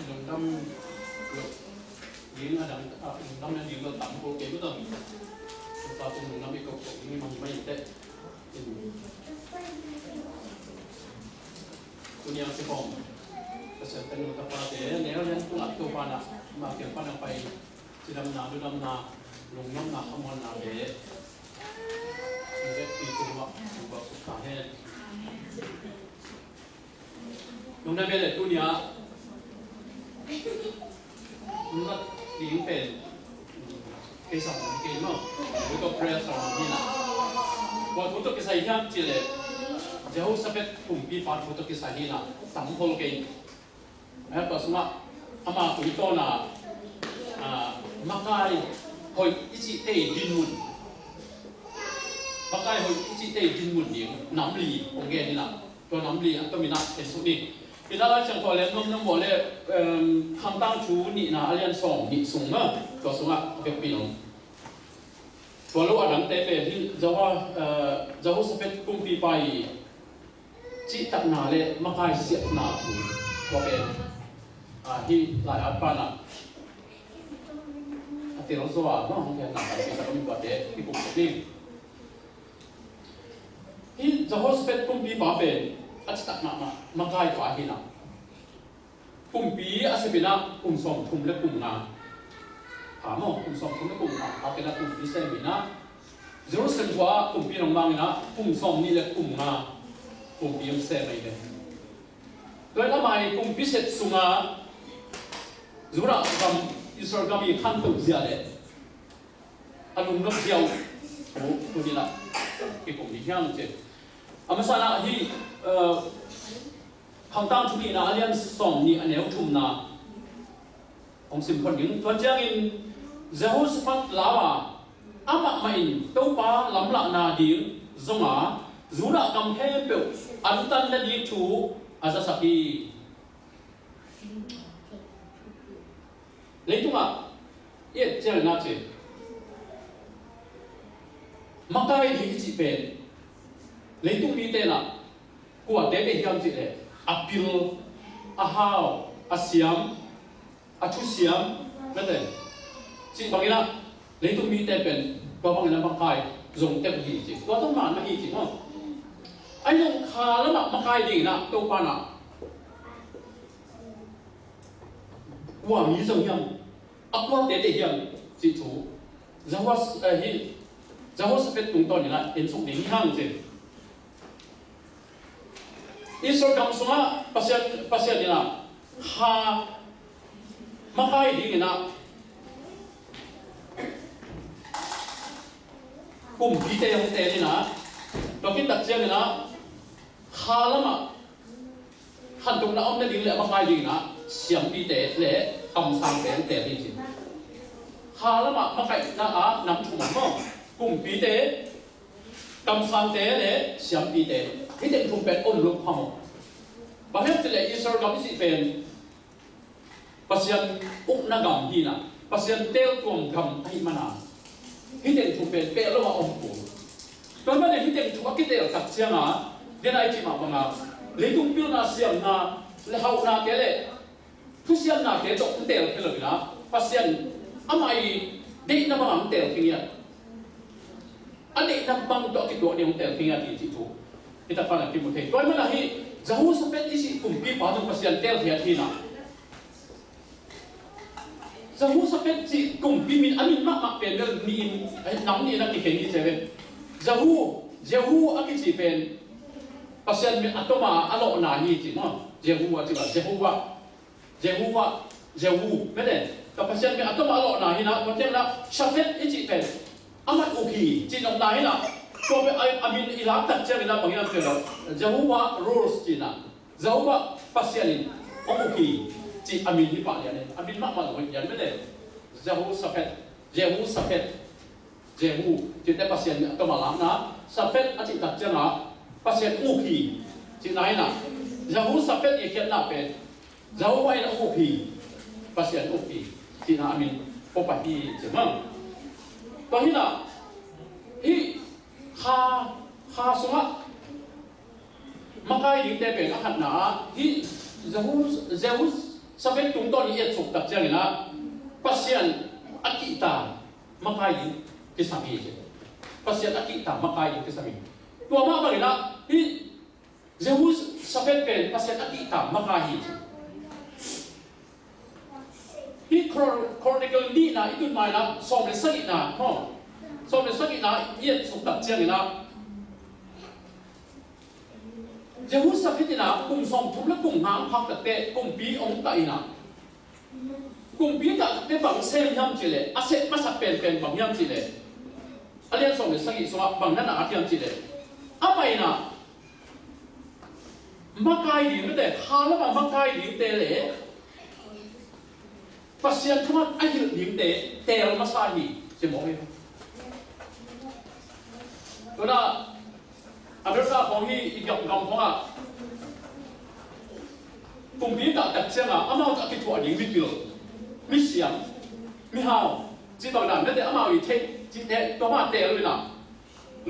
lùng đâm những đằng lùng đâm nên những tẩm của cái đó và cùng lùng đâm bị cột nhưng mà mấy tệ tôi nhớ cái phòng sẽเป็นกับปาเต้แล้วยังตัวอัดตัวปานะมาเกี่ยวปานะไปจะดำนาดูดำนาลงน้ำนาขมอนนาเบะเด็กปีตัวตัวสุดท้ายลงน้ำเบะเลยตัวเนี้ยมันก็ดิ้งเป็นเกสรเกมอ่ะหรือก็เพรสสองที่น่ะว่าทุกตัวเกสรยังจีเลยจะเอาสเปคกลุ่มปีปาทุกตัวเกสรนี่น่ะสามคนเกมก็สมมติอามาคุยตอนน่ะมักไก่หอยอิจิเตดินมุนมักไก่หอยอิจิเตดินมุนเนี่ยน้ำลีโอเคนี่นะตัวน้ำลีก็มีนักเป็นสุดนี่ที่เราเชื่อตัวเล่นน้ำบอกเลยทำตั้งชูนี่นะเรียนส่งนี่ส่งเนอะตัวสมมติเป็นปีนตัวลูกอันนั้นเตะเป็นที่จะว่าสเปคกลุ่มปีไปจิตตักนาเลยมักไก่เสียนาถูก็เป็นที่หลายอันปานะที่เราสว่าน้องของแกหนักที่จะมีประเด็นที่ผมนี่ที่จะโฮสเปตปุ่มปีป่าเป็นอาจจะตัดมาใกล้กว่าที่น่ะปุ่มปีอาจจะเป็นปุ่มสองทุ่มและปุ่มงาถามว่าปุ่มสองทุ่มและปุ่มงาเอาเป็นปุ่มปีเซมินะจะรู้สึกว่าปุ่มปีน้องบางนะปุ่มสองนี่และปุ่มงาปุ่มปีมันเซมิเลยโดยทำไมปุ่มปีเสร็จสุงาจุดนั้นอิสราเอลก็มีขั้นตอนเสียเลยอารมณ์นกเดียวโอ้ตัวนี้ละที่ผมดีแค่นั้นเองอามาสาระที่ทางตั้งชุดนี้นะอันนี้ส่งนี่อันนี้ทุ่มนะองค์สิบคนยิงตัวเจ้าอินเจ้าสฟัดลาวะอามาไม่อินตัวป้าลำละนาดีจงอาจุดนั้นกำแพงเปล่าอันตันนั่นดีชูอาจจะสักทีเลยตัวเอ๊ะเจ้าหน้าที่มักได้ดีจีเป็นเลยตัวมีเตนะกว่าเด็กเฮียมจีเลยอัพพิลอาฮาวอาเซียมอาชุเซียมไม่ได้จีบางทีนะเลยตัวมีเตเป็นตัวบางทีนะมักได้ส่งเต็มที่จีตัวต้องมาไม่กี่จีเนาะไอ้ยังขาแล้วมักได้ดีนะตัวปานะว่ามีส่วนยังอักว่าเด็ดยังจิตถูจะว่าจะว่าสเปตตรงตอนนี้นะเป็นสุขดีห้างจริงอิสราเอลสมัยภาษานี่นะหามาใครดีนะกลุ่มพิเตของเตนี่นะเราคิดตัดเชื่อมนะหาแล้วมาหันตรงนั้นเอาไม่ดีเลยมาใครดีนะเสียงพิเตเลยคำสั่งเตเตจริงหาแล้วมาใครนะนำถุงมั่งกลุ่มปีเตคำสั่งเตเลยเสียงปีเตที่เด็กถุงเป็นอ้นลุกพมบางทีจะเลยอิสราเอลที่เป็นภาษาอุกนักำที่นะภาษาเตลตัวกำให้มานาที่เด็กถุงเป็นเปรี้ยวว่าองค์ปู่ตอนนั้นที่เด็กถุงกิเตลตัดเสียงนะเดี๋ยวไอ้ที่มาบังอาเลยถุงเปรี้ยวน่าเสียงนะเลยเขาหน้าเกเลยทุกเสียงหน้าเกลตกเตลเลยนะภาษาอาไม่เด็กนักบังเตลที่เนี่ยอันนี้นักบังตัวกิตัวเนี่ยเตลที่เนี่ยที่ถูกที่ตะฟันที่มุทัยตัวมันอะไรจะหูสเปซที่สิกลุ่มปีป่าต้องภาษาเตลที่นะจะหูสเปซที่กลุ่มปีมินอันนี้มากเป็นเรื่องนี้น้ำนี่นักที่เห็นนี่ใช่ไหมจะหูอันที่เป็นภาษาเมียอัตมาอัลลอฮ์นาฮีจริงมั้งจะหูว่าไม่ได้แต่ภาษาเมียอัตมาอัลลอฮ์นาฮีนะเพราะฉะนั้นชาเฟตอีจิเป็นอามัดโอเคจีนองนาฮีนะตัวเป็นอามินอิรักตัดเชื่อกันบางอย่างเป็นจะหูว่าโรสจีน่ะจะหูว่าภาษาลินโอเคจีอามินที่ป่าเนี่ยอามินมากมากเลยอย่างไม่ได้จะหูชาเฟตจีแต่ภาษาเมียอัตมาล้างนะชาเฟตอาจิตัดเชื่อนะภาษาโอเคจีนาฮีนะจะหูชาเฟตอีกอย่างน่ะเป็นจะหูว่าโอเคภาษาโอเคจีน่าอามินพบปะที่ใช่ไหมตอนนี้นะที่ข้าสมัครมาใครยิ่งได้เป็นอาหารนะที่จะหู Sampai tunggu ni ia cuk tak jangan na pasien akita makai kisami je. Pasien akita makai kisami. Tua mak bagi na hi Zeus sampai pen pasien akita makai je. Hi chronicle ni na itu mai na som le sakit na, ho. Som le sakit na ia cuk tak jangan na Zeus sampai ni na kum som thum le kum ngang phak tak te kum pi ong tai na cùng biết cả cái bằng xem nhâm chỉ lệ, sẽ bắt sập bền bằng nhâm chỉ lệ, liên xong để sang ý xong bằngนั่นlà nhâm chỉ lệ, vậy na, mắc cái gì mới để khá lắm mà mắc cái gì tệ lệ, phát hiện thua anh hiểu điểm tệ là mắc sai gì, chỉ mỗi người, đó là, anh biết sao phong hi gặp gặp phong à, cùng biết cả đặc xem à, mà cả cái thua điểm biết được. Mi xiang, mi hao, chỉ bằngนั้นแต่อามาอีเทจิเทตัวมาเตะเลยนะ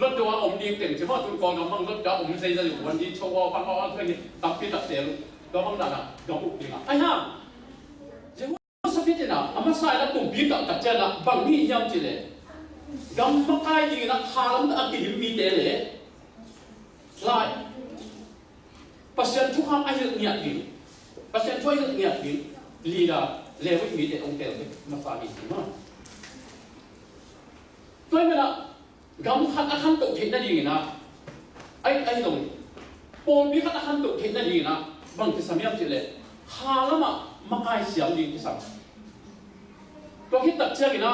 รถตัวอมดีเต็มเฉพาะตุนกองกำลังรถกับอมเซย์จะอยู่วันนี้โชว์ฟังเอาเพื่อนตับพิตับเตะตัวบางด่านอ่ะยอมอุกดีนะไอ้ห่าเจ้าสักทีนะอามาใส่แล้วตุ่มบีกับตัดเจนะบางนี่ยังจีเลยกำมาใกล้ดีนะขาลำตะกี้มีเตะเลยไล่ปัจจัยทุกครั้งไอ้เรื่องเงียบดีปัจจัยช่วยเรื่องเงียบดีลีดาเลวมีแต่องค์เดียวมาฝากอีกมั้งตัวนี้นะกำขัดขันตุกเห็นได้ดีนะไอ้ตรงปนมีขัดขันตุกเห็นได้ดีนะบางทีสามีจะเลยขาละมาใกล้เสียงดีที่สุดตัวที่ตัดเชือกนะ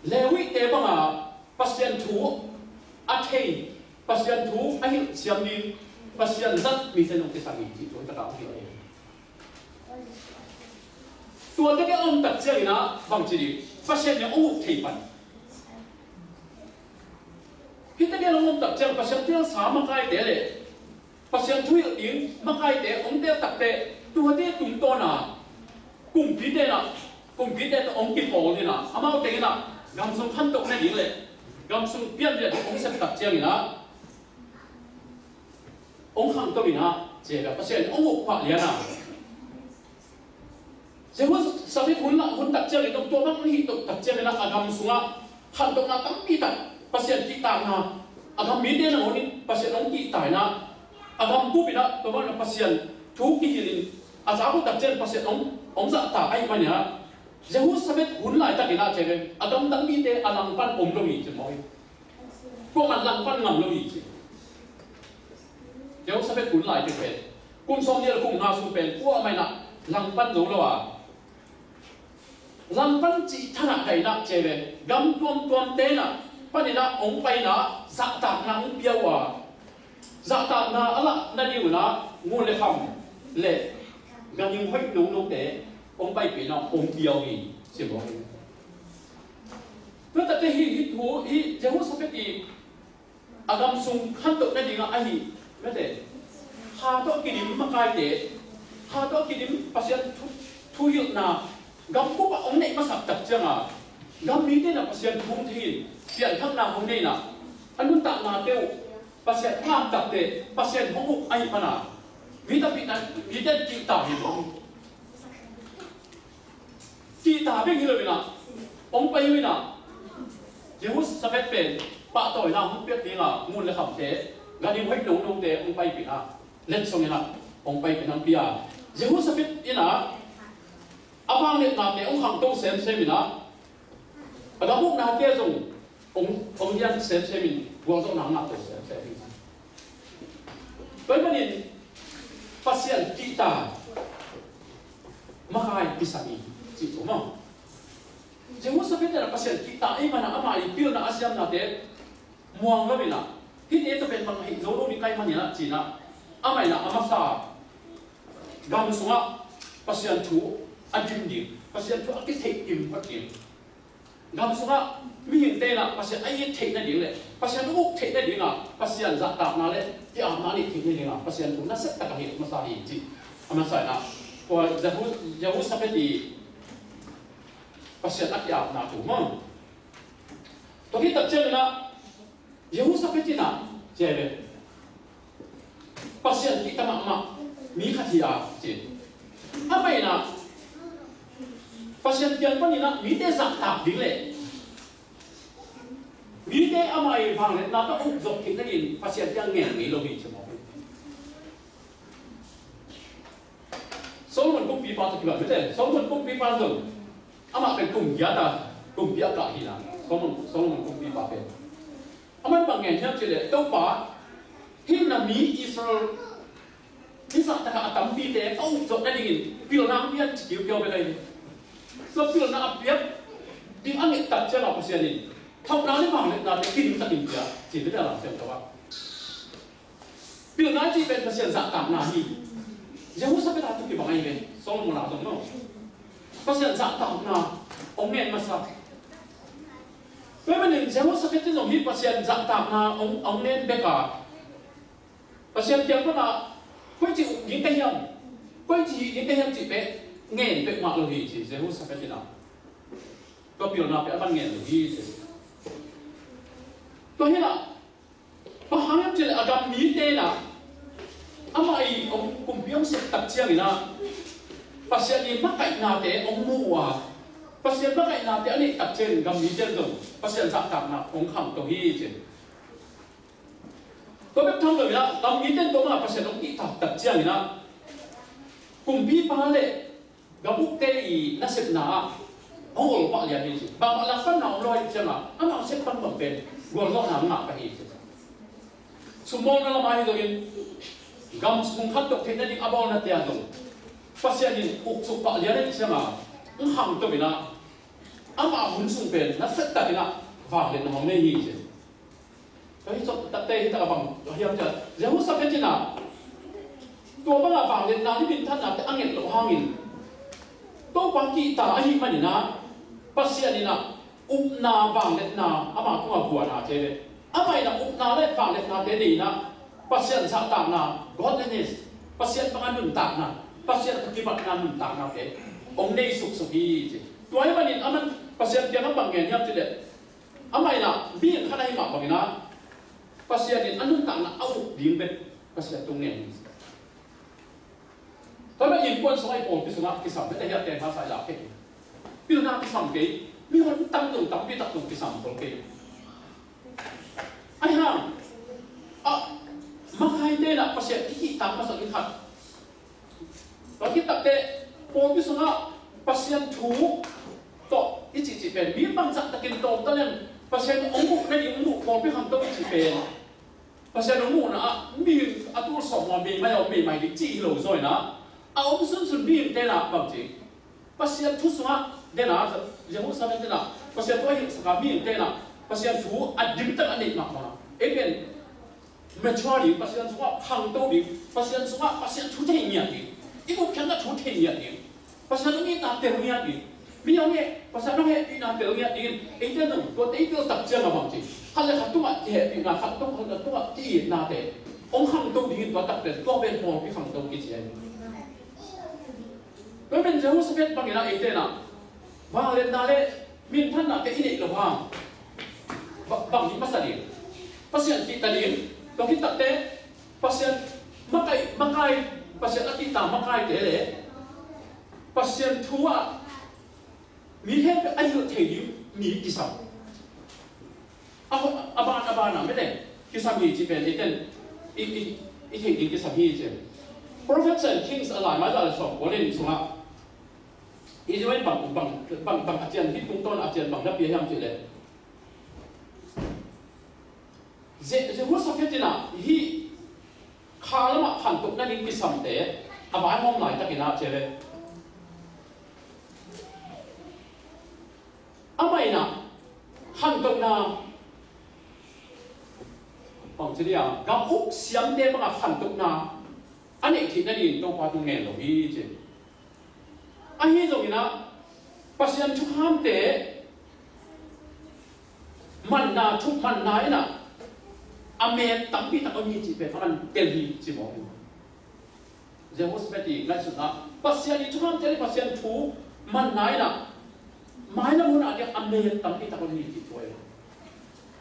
เลวิเตบังอ่ะปัสยันทูอัฐิปัสยันทูไอ้เสียงดีปัสยันจัดมีเส้นองค์ที่สามีที่ตัวที่ตัดเอาที่อะไรตัวที่ก็อมตัดเชือกนะบางทีปัสยันยังอู้ที่ปันที่ที่เราอมตัดเชือกปัสยันที่เราสามารถใกล้เตะเลยปัสยันทุยอิงมาใกล้เตะองค์เตะตัดเตะตัวที่ตุ่มตัวน่ะกลุ่มพิเตนะกลุ่มพิเตนะองค์กิโปนี่นะอามาเอาเตะนะกำสุนขันตกในดิ่งเลยกำสุนเปลี่ยนเรื่ององค์เสพตัดเชือกนะองค์ขังตัวนี้นะเจ้าปัสยันองค์ขวาเลียนะเจ้าสมัยหุ่นตัดเชือกตรงตัวมันนี่ตกตัดเชือกนะอากำสุนอ่ะขันตกนะตั้งปีตัดปัสยันที่ตายนะอากำมีเดนะคนนี้ปัสยันองค์ที่ตายนะอากำปุ๊บนะตัวมันปัสยันทุกที่หินอาจารย์ตัดเชือกปัสยันองค์จะตายมันเนี่ยเจ้าสมัยหุ่นหลายตัดกินนะเจ้าอากำตั้งปีเดอลังปันอมโลหิตจะมอยพวกมันลังปันงำโลหิตเจ้าสมัยหุ่นหลายจะเป็นกุ้งส้มเนี่ยกุ้งนาสูเป็นพวกไม่นะลังปันรู้แล้วว่าลังปันจีท่าไหนนะเจ้ากำตัวเต้นะปันนี่นะองไปนะสักตากนางเปียวว่าสักตากนาอะไรนั่นอยู่นะงูเลยคำเลยยังยิงให้นุ่งเตะองไปเป็นนะองเดียวนี่ใช่ไหมแล้วแต่ที่ฮิตหูฮิเจ้าสมัยที่อากำซุงขันตกนั่นเองอ่ะไอ้ไม่แต่หาตัวกินมาไกลเตะหาตัวกินปัสยันทุยนะกำปุ๊บองเนี่ยมาสับตัดจังอ่ะกำมีเนี่ยนะปัสยันทุ่งทีเสียนข้างหน้าองเนี่ยนะอันนู้นตากนาเตี้ยวปัสยันข้ามตัดเตะปัสยันห้องไอ้ปนามีแต่ปีนั้นมีแต่กีตาร์อยู่กีตาร์เป็นยังไงนะองไปยังไงนะเจ้าสมัยเป็นปะต่อยนะห้องเปียกนี่อ่ะมูลเลยขับเตะงานนี้ให้นุ่งเตะองไปเป็นอ่ะเล่นส่งยังไงองไปเป็นน้ำเปียเจ้าสมัยนี่นะอาฟังเนี่ยนาเนี่ยองขังตู้เซมเซมินะแต่พวกนาเกี่ยจงองยันเซมเซมินวางตรงหนังนาตู้เซมเซมินเป็นมันนี่ปัสยันกีตามาให้พิสามีจิตตัวมั้งเจ้าสมัยเนี่ยปัสยันกีตาไอ้มันนะอามาอีพิลนะอาเซียนนาเตะมองแล้วมีนะที่นี่จะเป็นบางเหตุโจโรมีใครมันเนี่ยนะจีนะอาไม่นะอามาซากำสุงะปัสยันทูอันดิมดิปัสยันทูอักเทกดิมพัดดิมกำสุงะมีเห็นเตนะปัสยันไอ้เทกนั่นเองเลยปัสยันอุกเทกนั่นเองอ่ะปัสยันจักตากนั่นเลยที่อามานี่เทกนั่นเองอ่ะปัสยันทูน่าเสร็จตะกันเหตุมาสาเหตุจีอามาใส่นะพอจะหูสับดีปัสยันอักยาบนาถูกมั้งตัวที่ตัดเชือกนะจะหูสับดีนะเจ้าเลยปัสยันที่ตะมามีขัดยาจี mày na pasien tiang pani na mi te zak tak ding le mi te amai phang le na to uk zok kin in pasien tiang ngen mi lo hi chmo Solomon cũng bị phá thực hiện thế Solomon cũng bị phá rồi amaเป็นกลุ่มยาตากลุ่มยากะhi na Solomon cũng bị phá về ama bằng ngày theo chỉ để đâu phá hi na mi Israelที่สัตว์อาตัมปีเตะเอาจบได้ดีพิลนาเพียนจิ๋วเกี่ยวไปเลยแล้วพิลนาเพียนที่อันนี้ตัดเจ้าเราเสียดิเท่านั้นที่ฟังเลยนาจะกินตัดดินจ้ะจีไม่ได้หรอกเสียงตัวพิลนาจีเป็นเสียงสัตว์ต่างนาฮียังไม่ทราบไปได้ทุกอย่างไงเลยสองโมนาตรงนั้นเสียงสัตว์ต่างนาองค์เงินมาสักเมื่อวันหนึ่งยังไม่ทราบไปที่ตรงนี้เสียงสัตว์ต่างนาองค์เงินเบกาเสียงเจ้าก็นาquay chịu những cái hiểm chỉ bé nghẹn về ngoại lời chỉ sẽ hút sạch thế nào có biểu nào bé ban nghẹn lời gì tôi thấy là có hàng em chỉ là gặp mỹ tê là ai ông cùng biết ông sẽ tập chiang gì nào bác sĩ đi mắc cạnh nào thế ông mua à bác sĩ mắc cạnh nào thế anh ấy tập trên gặp mỹ tê rồi bác sĩ dạng tập nào ông khẳng tôi hi chứ có biết thông rồi đó, làm nghĩ đến đó là phải nói kỹ thuật tập chiang gì đó, cùng bi ba lệ, gặp bút tê gì nó sẽ nã, ông ngồi bạo liền gì, bằng là phân nào lôi chiang à, anh nào sẽ phân bằng bên, ngồi lo nằm ngã cái gì, số môn nó làm ai rồi, gam sung khát độc thế này đi abon là tiền rồi, phải xem nhìn ục sụp bạo liền đấy chiang à, ông hàng tôi bị nã, anh bảo muốn sung bên, nó sẽ tại nã, vàng lên nó không nên gì chứ. Đấy, cho tập tê ta bằng hiểm chứ, giờ hút sắp hết chứ nào, tôi bắt là vàng lên nào thì mình thân nào thì ăn nhện lộ hang nghìn, tôi quan kỳ ta anh mà đi na, bác sĩ đi na, na vàng lên na, mà cũng là buồn à thế đấy, mày là na lên vàng lên na thế đi na, bác sĩ ăn sao tạm na, godliness, bác sĩ bằng ăn nụn tạm na, bác sĩ ăn cái vật ăn nụn tạm na thế, ông đây sụp sụp gì chứ, tôi ấy mà đi mình bác sĩ ăn nó bằng nghề nhấp chứ đấy, mày là biết khá đây mà bằng na pasien ini anu tak nak au diimbet pasien tunggu ni. Tapi impuan sungai pun pisuna kisam, kita lihat yang bahasa Arab ke. Pisuna kisam ke, mihon tanggung tapi tak tunggu kisam pun ke. Ayam, makai dia nak pasien kiki tak pasal ikat. Kalau kita te pun pisuna pasien tu, to ici pen, memang tak takin to talen. Pasien umum nanti umum kopi hantu itu pen. Pasien umum na mi atur semua mi mai di ci lo rồi na. Ông sun mi tên là bằng gì? Pasien thu semua tên là giống sao tên là pasien tu hiện sang mi tên là pasien thu adim tak adik nak mana. Even maturity pasien semua hantu di pasien semua pasien thu thế nhỉ? Ibu kan tak thu thế nhỉ? Pasien ini tak terlihat di. Vì ông nghe, và sao nó hệ bị nào tự nhiên đi, ý tên đồng có tí tiêu tập chưa mà bằng gì, hay là khát tung ạ hệ bị nào khát tung hay là tung ạ chỉ nào để ông hàng tung đi và tập để to bên hồ cái hàng tung cái gì ấy, với bên dưới hút phết bằng cái nào ý tên nào, và lên nào lên, miền thân là cái ý định là hoàng, bằng những bác sĩ, bác sĩ chỉ ta đi, có khi tập tế, bác sĩ mắc ai, bác sĩ đã đi tạm mắc ai thế đấy, bác sĩ thuaมีแค่ไอ้เรื่องเทียมมีกิสามอาบานนะไม่ได้กิสามฮีจีเป็นอีเต้นอีเทียมกิสามฮีจี Professor Kings อะไรมาจากสอบวันนี้สุมาอีจะเป็นบางอาจารย์ที่ตุ้งต้นอาจารย์บางนักเรียนทำจีเลยจะหัวสักแค่น่ะฮีข้าแล้วมาขันตุกนั่นเองกิสามเตะอาบานมองไหนตะกินาจีเลยAmai na, hantok na, bang jadi ya, gabuk siam dia bang hantok na, ane kita ni tu patung ngel logi je. Ahi tu ina, pasien cukham te, mana cuk mana ina, ame tapi tak kau ni je, pakan Delhi je mau. Jauh seperti ngai sudah, pasien itu cukham te pasien tu mana ina. Mai na muna dia amel tampi tak ni ti toy.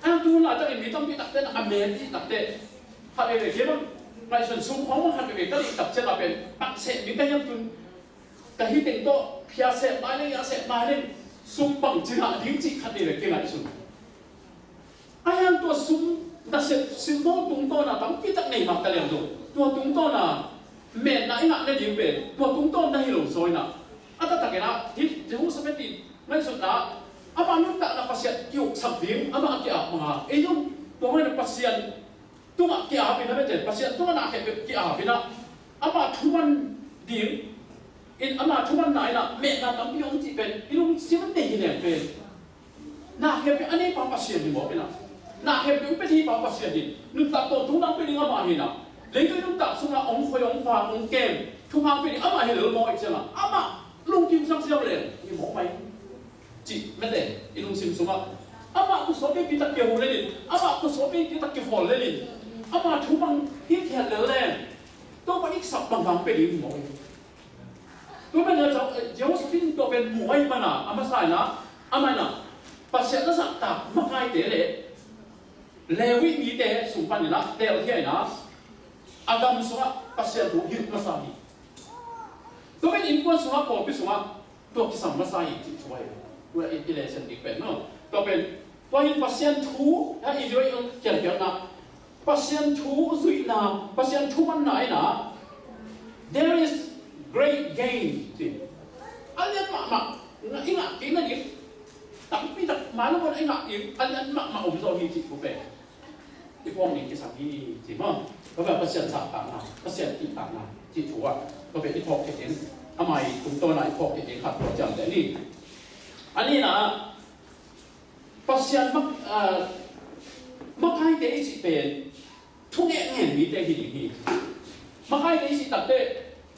Ang tu la ta mi tampi tak ten amel ti tak te. Ha le ke bang, rai sun sum khong ha ke ka li tak che la pen, pak se mi ka yam tun. แต่ที่เป็นโตพิอาเสบมาเลยยาเสบมาเลยซุ่มบังจีน่ะดิ้งจีขัดนี่เลยเก่งไอ้สุดไอ้ยันตัวซุ่มแต่เสร็จซิมโบตุ้งโตน่ะตั้งปีตักในมักตะเลียงตัวตุ้งโตน่ะเม็ดน่ะไอ้งักเนี่ยดิ้งเป็นตัวตุ้งโตน่ะฮิโลซอยน่ะอันนั้นตะเกียนะที่จะหูสเปติไม่สุดนะอาบานุตักน่ะภาษาเกี่ยวสับดิ้งอาบาเกี่ยวมาไอ้ยงตัวมันภาษาตัวเกี่ยวเป็นอะไรเจ็ดภาษาตัวน่ะเกี่ยวเกี่ยวเป็นนะอาบาทุมันดิ้งอินอามาทุกวันไหนน่ะเมตตาตั้งพี่องค์จีเป็นพี่องค์จีมันเด็กเนี่ยเป็นน่าเห็นเป็นอันนี้ปาปัสเซียนดีบ่เป็นน่าเห็นเป็นที่ปาปัสเซียนดีนุ่งตาโตทุกน้ำเป็นอามาเห็นน่ะเลี้ยงก็นุ่งตาสุนัของคอยองฟ้าองเกมทุกทางเป็นอามาเห็นหรือมองอีกจังอ่ะอามาลุงกิมสังเสียวเลยนี่มองไหมจีไม่ได้อีลุงซิมสุมาอามากุศลเป็นปีตะเกียวเลยอามากุศลเป็นปีตะเกียวเลยอามาทุกวันที่แทนเลยตัวมันอีกสับบางเป็นอีกมองตัวเป็นเราเจ้าสิ่งตัวเป็นหมวยมันอ่ะอามาใส่นะอามันอ่ะปัจเจกสักตามาใครเตะเลยเลวิมีเตะสุพรรณนะเตะที่ไหนนะอาดัมสุวะปัจเจกตัวหิวมาใส่ตัวเป็นอินควนสุวะปอพิสุวะตัวกิสัมมาใส่ช่วยตัวอิเลชันอีกเป็นเนาะตัวเป็นตัวหินปัจเจกทูถ้าอีกด้วยเกี่ยวนะปัจเจกทูสุยนาปัจเจกทูมันไหนนะ there is great gain สิอันนี้มาอีกอ่ะกินนั่นอีกตั้งปีตั้งมาแล้วคนอีกอ่ะอีกอันนี้มาอมโซฮีจิบุเป้ที่พวกนี้ที่สักที่สิมั้งก็แบบประเสริฐสามต่างนะประเสริฐอีกต่างนะที่ชัวก็เป็นที่พอกเห็นทำไมกลุ่มตัวไหนพอกเห็นขัดตัวจำแต่นี่อันนี้นะประเสริฐมักให้เด็กสิเป็นทุกอย่างเห็นมีแต่หินหินมักให้เด็กสิตัดเด็ก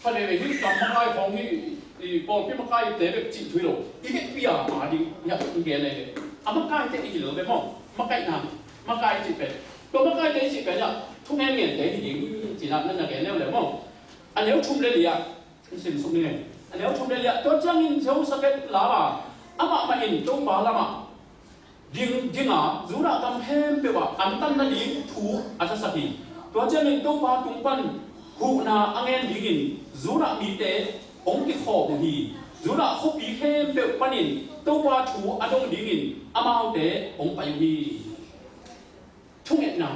他哋嚟啲咁閪放啲播邊乜街地俾接退路，已經邊啊買啲入嘅嚟嘅，啊乜街地啲路嘅麼？乜街南乜街接嘅，個乜街地接嘅啫，通輕面地啲字啦，นั่นน่ะแกเนี่ยเลย麼？อันนี้ชุ่มเลยอ่ะนี่สิ่งสุ่มนี่อันนี้ชุ่มเลยอ่ะตัวจังอินเจ้าสเปตลาอ่ะอ่ะมาอินจงบาลามาดิ้งอ่ะจูระกำแพงเปว่าอันตันนั่นดิ้งถูอาจจะสักทีตัวจังอินจงบาตุงปันหูนาอังเงินดิ้งจูระมีเตะองค์ที่ขอบหีจูระขบีเข้มเปปันินตัวถูอดงดิ้งอามาเอาเตะองค์ไปหีทุ่งเอ็ดนา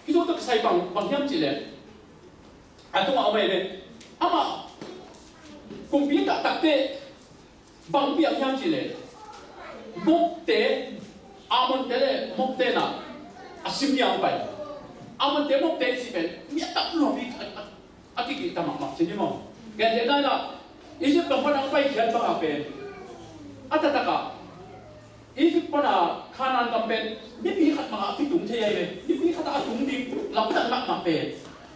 ที่ตัวตะใส่บางย่ำจีเลยอันตัวเอาไปเลยอามากุมพีตักเตะบางปีย่ำจีเลยมุกเตะอามันเตะเลยมุกเตะน่ะอาชิมยังไปอามันเตะมุกเตะสิเป็นมีตักหลวงพี่อาทิตย์ตามักใช่ไหมมั้งแกจะได้ละอีจิปต์ต้องพนังไปเขียนบังเป็นอัตตะกะอีจิปต์พนังขานันกำเป็นนี่พี่ขัดมาพี่ถุงเทียเลยนี่พี่ขัดอาถุงดิบหลับตั้งมักเป็น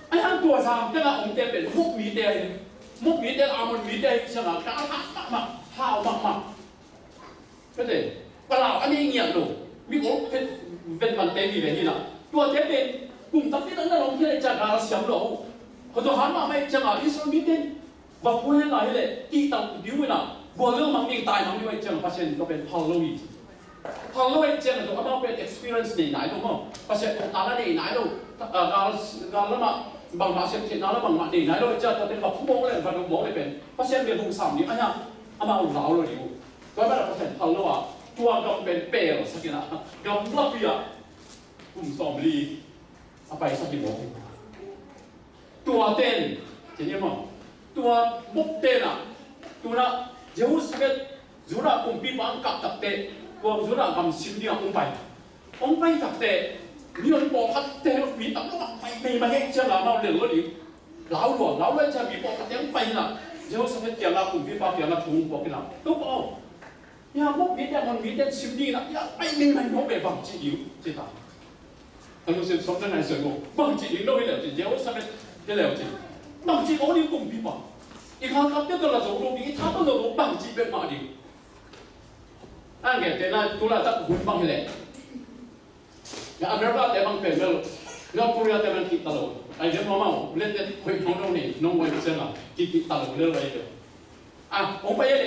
ไอ้ทางตัวสามแต่ละองค์เตะเป็นมุกมีเตะมุกมีเตะอามันมีเตะใช่ไหมกามักข้าวมักก็เลยเปล่าอันนี้เงียบดูมีโอ้เป็นมันเต็มอยู่แบบนี้นะตัวเต็มเป็นกลุ่มตั้งที่ตั้งแต่ลงที่ไหนจะการเสียงหลงเขาจะหันมาไม่จะมาอิสลามมีเต็มว่าผู้เห็นอะไรเลยที่ตั้งดิวนะบัวเรื่องมันยิ่งตายมันไม่จะมาพัฒน์ก็เป็นพาโลวิพาโลวิจะมันต้องเป็น experience ในไหนดูมั้งพัฒน์อะไรในไหนดูการละมาบางมาเสียงที่นั่นละบางมาในไหนดูจะเป็นแบบผู้มองเลยแบบมองเลยเป็นพัฒน์เป็นผู้สามนี่อันนี้อามาเอาเหลาเลยดูก็ไม่ได้พัฒน์พาโลว่าตัวก็เป็นเปย์สักนะยอมรับพี่อะกลุ่มสอมลีเอาไปสักกี่โมงตัวเต้นเห็นมั้งตัวมุกเต้นอ่ะตัวน่ะเจ้าสเปตจูระกุมปีบังกับตักเตะตัวจูระกำซิมเดียองไปตักเตะมีคนบอกคัดเตะมีตักแล้วไม่มาให้เจ้าเราเรื่องนี้เหลาหลวงเหลาเลยจะมีบอกคัดยังไปน่ะเจ้าสเปตเกี่ยวกับกุมปีบังเกี่ยวกับทุ่งบอกกันน่ะตัวบอกยามุกมีแต่มันมีแต่ซิมดีน่ะยาไม่รู้ไปบังจีอิวจีตาอันนู้นสิ่งสำคัญในส่วนของบังจีอิวเราเห็นแล้วจีเจ้าสเปตเดี๋ยวจีบางที我哋公平嘛，一看他别个那走路比他们那路棒子别嘛的，俺个在那除了他混棒起来，那阿mereka在棒片了，那不要在那踢打了，哎，人妈妈，人家会弄弄你，弄我一身了，踢打了了来着，啊，我不要的，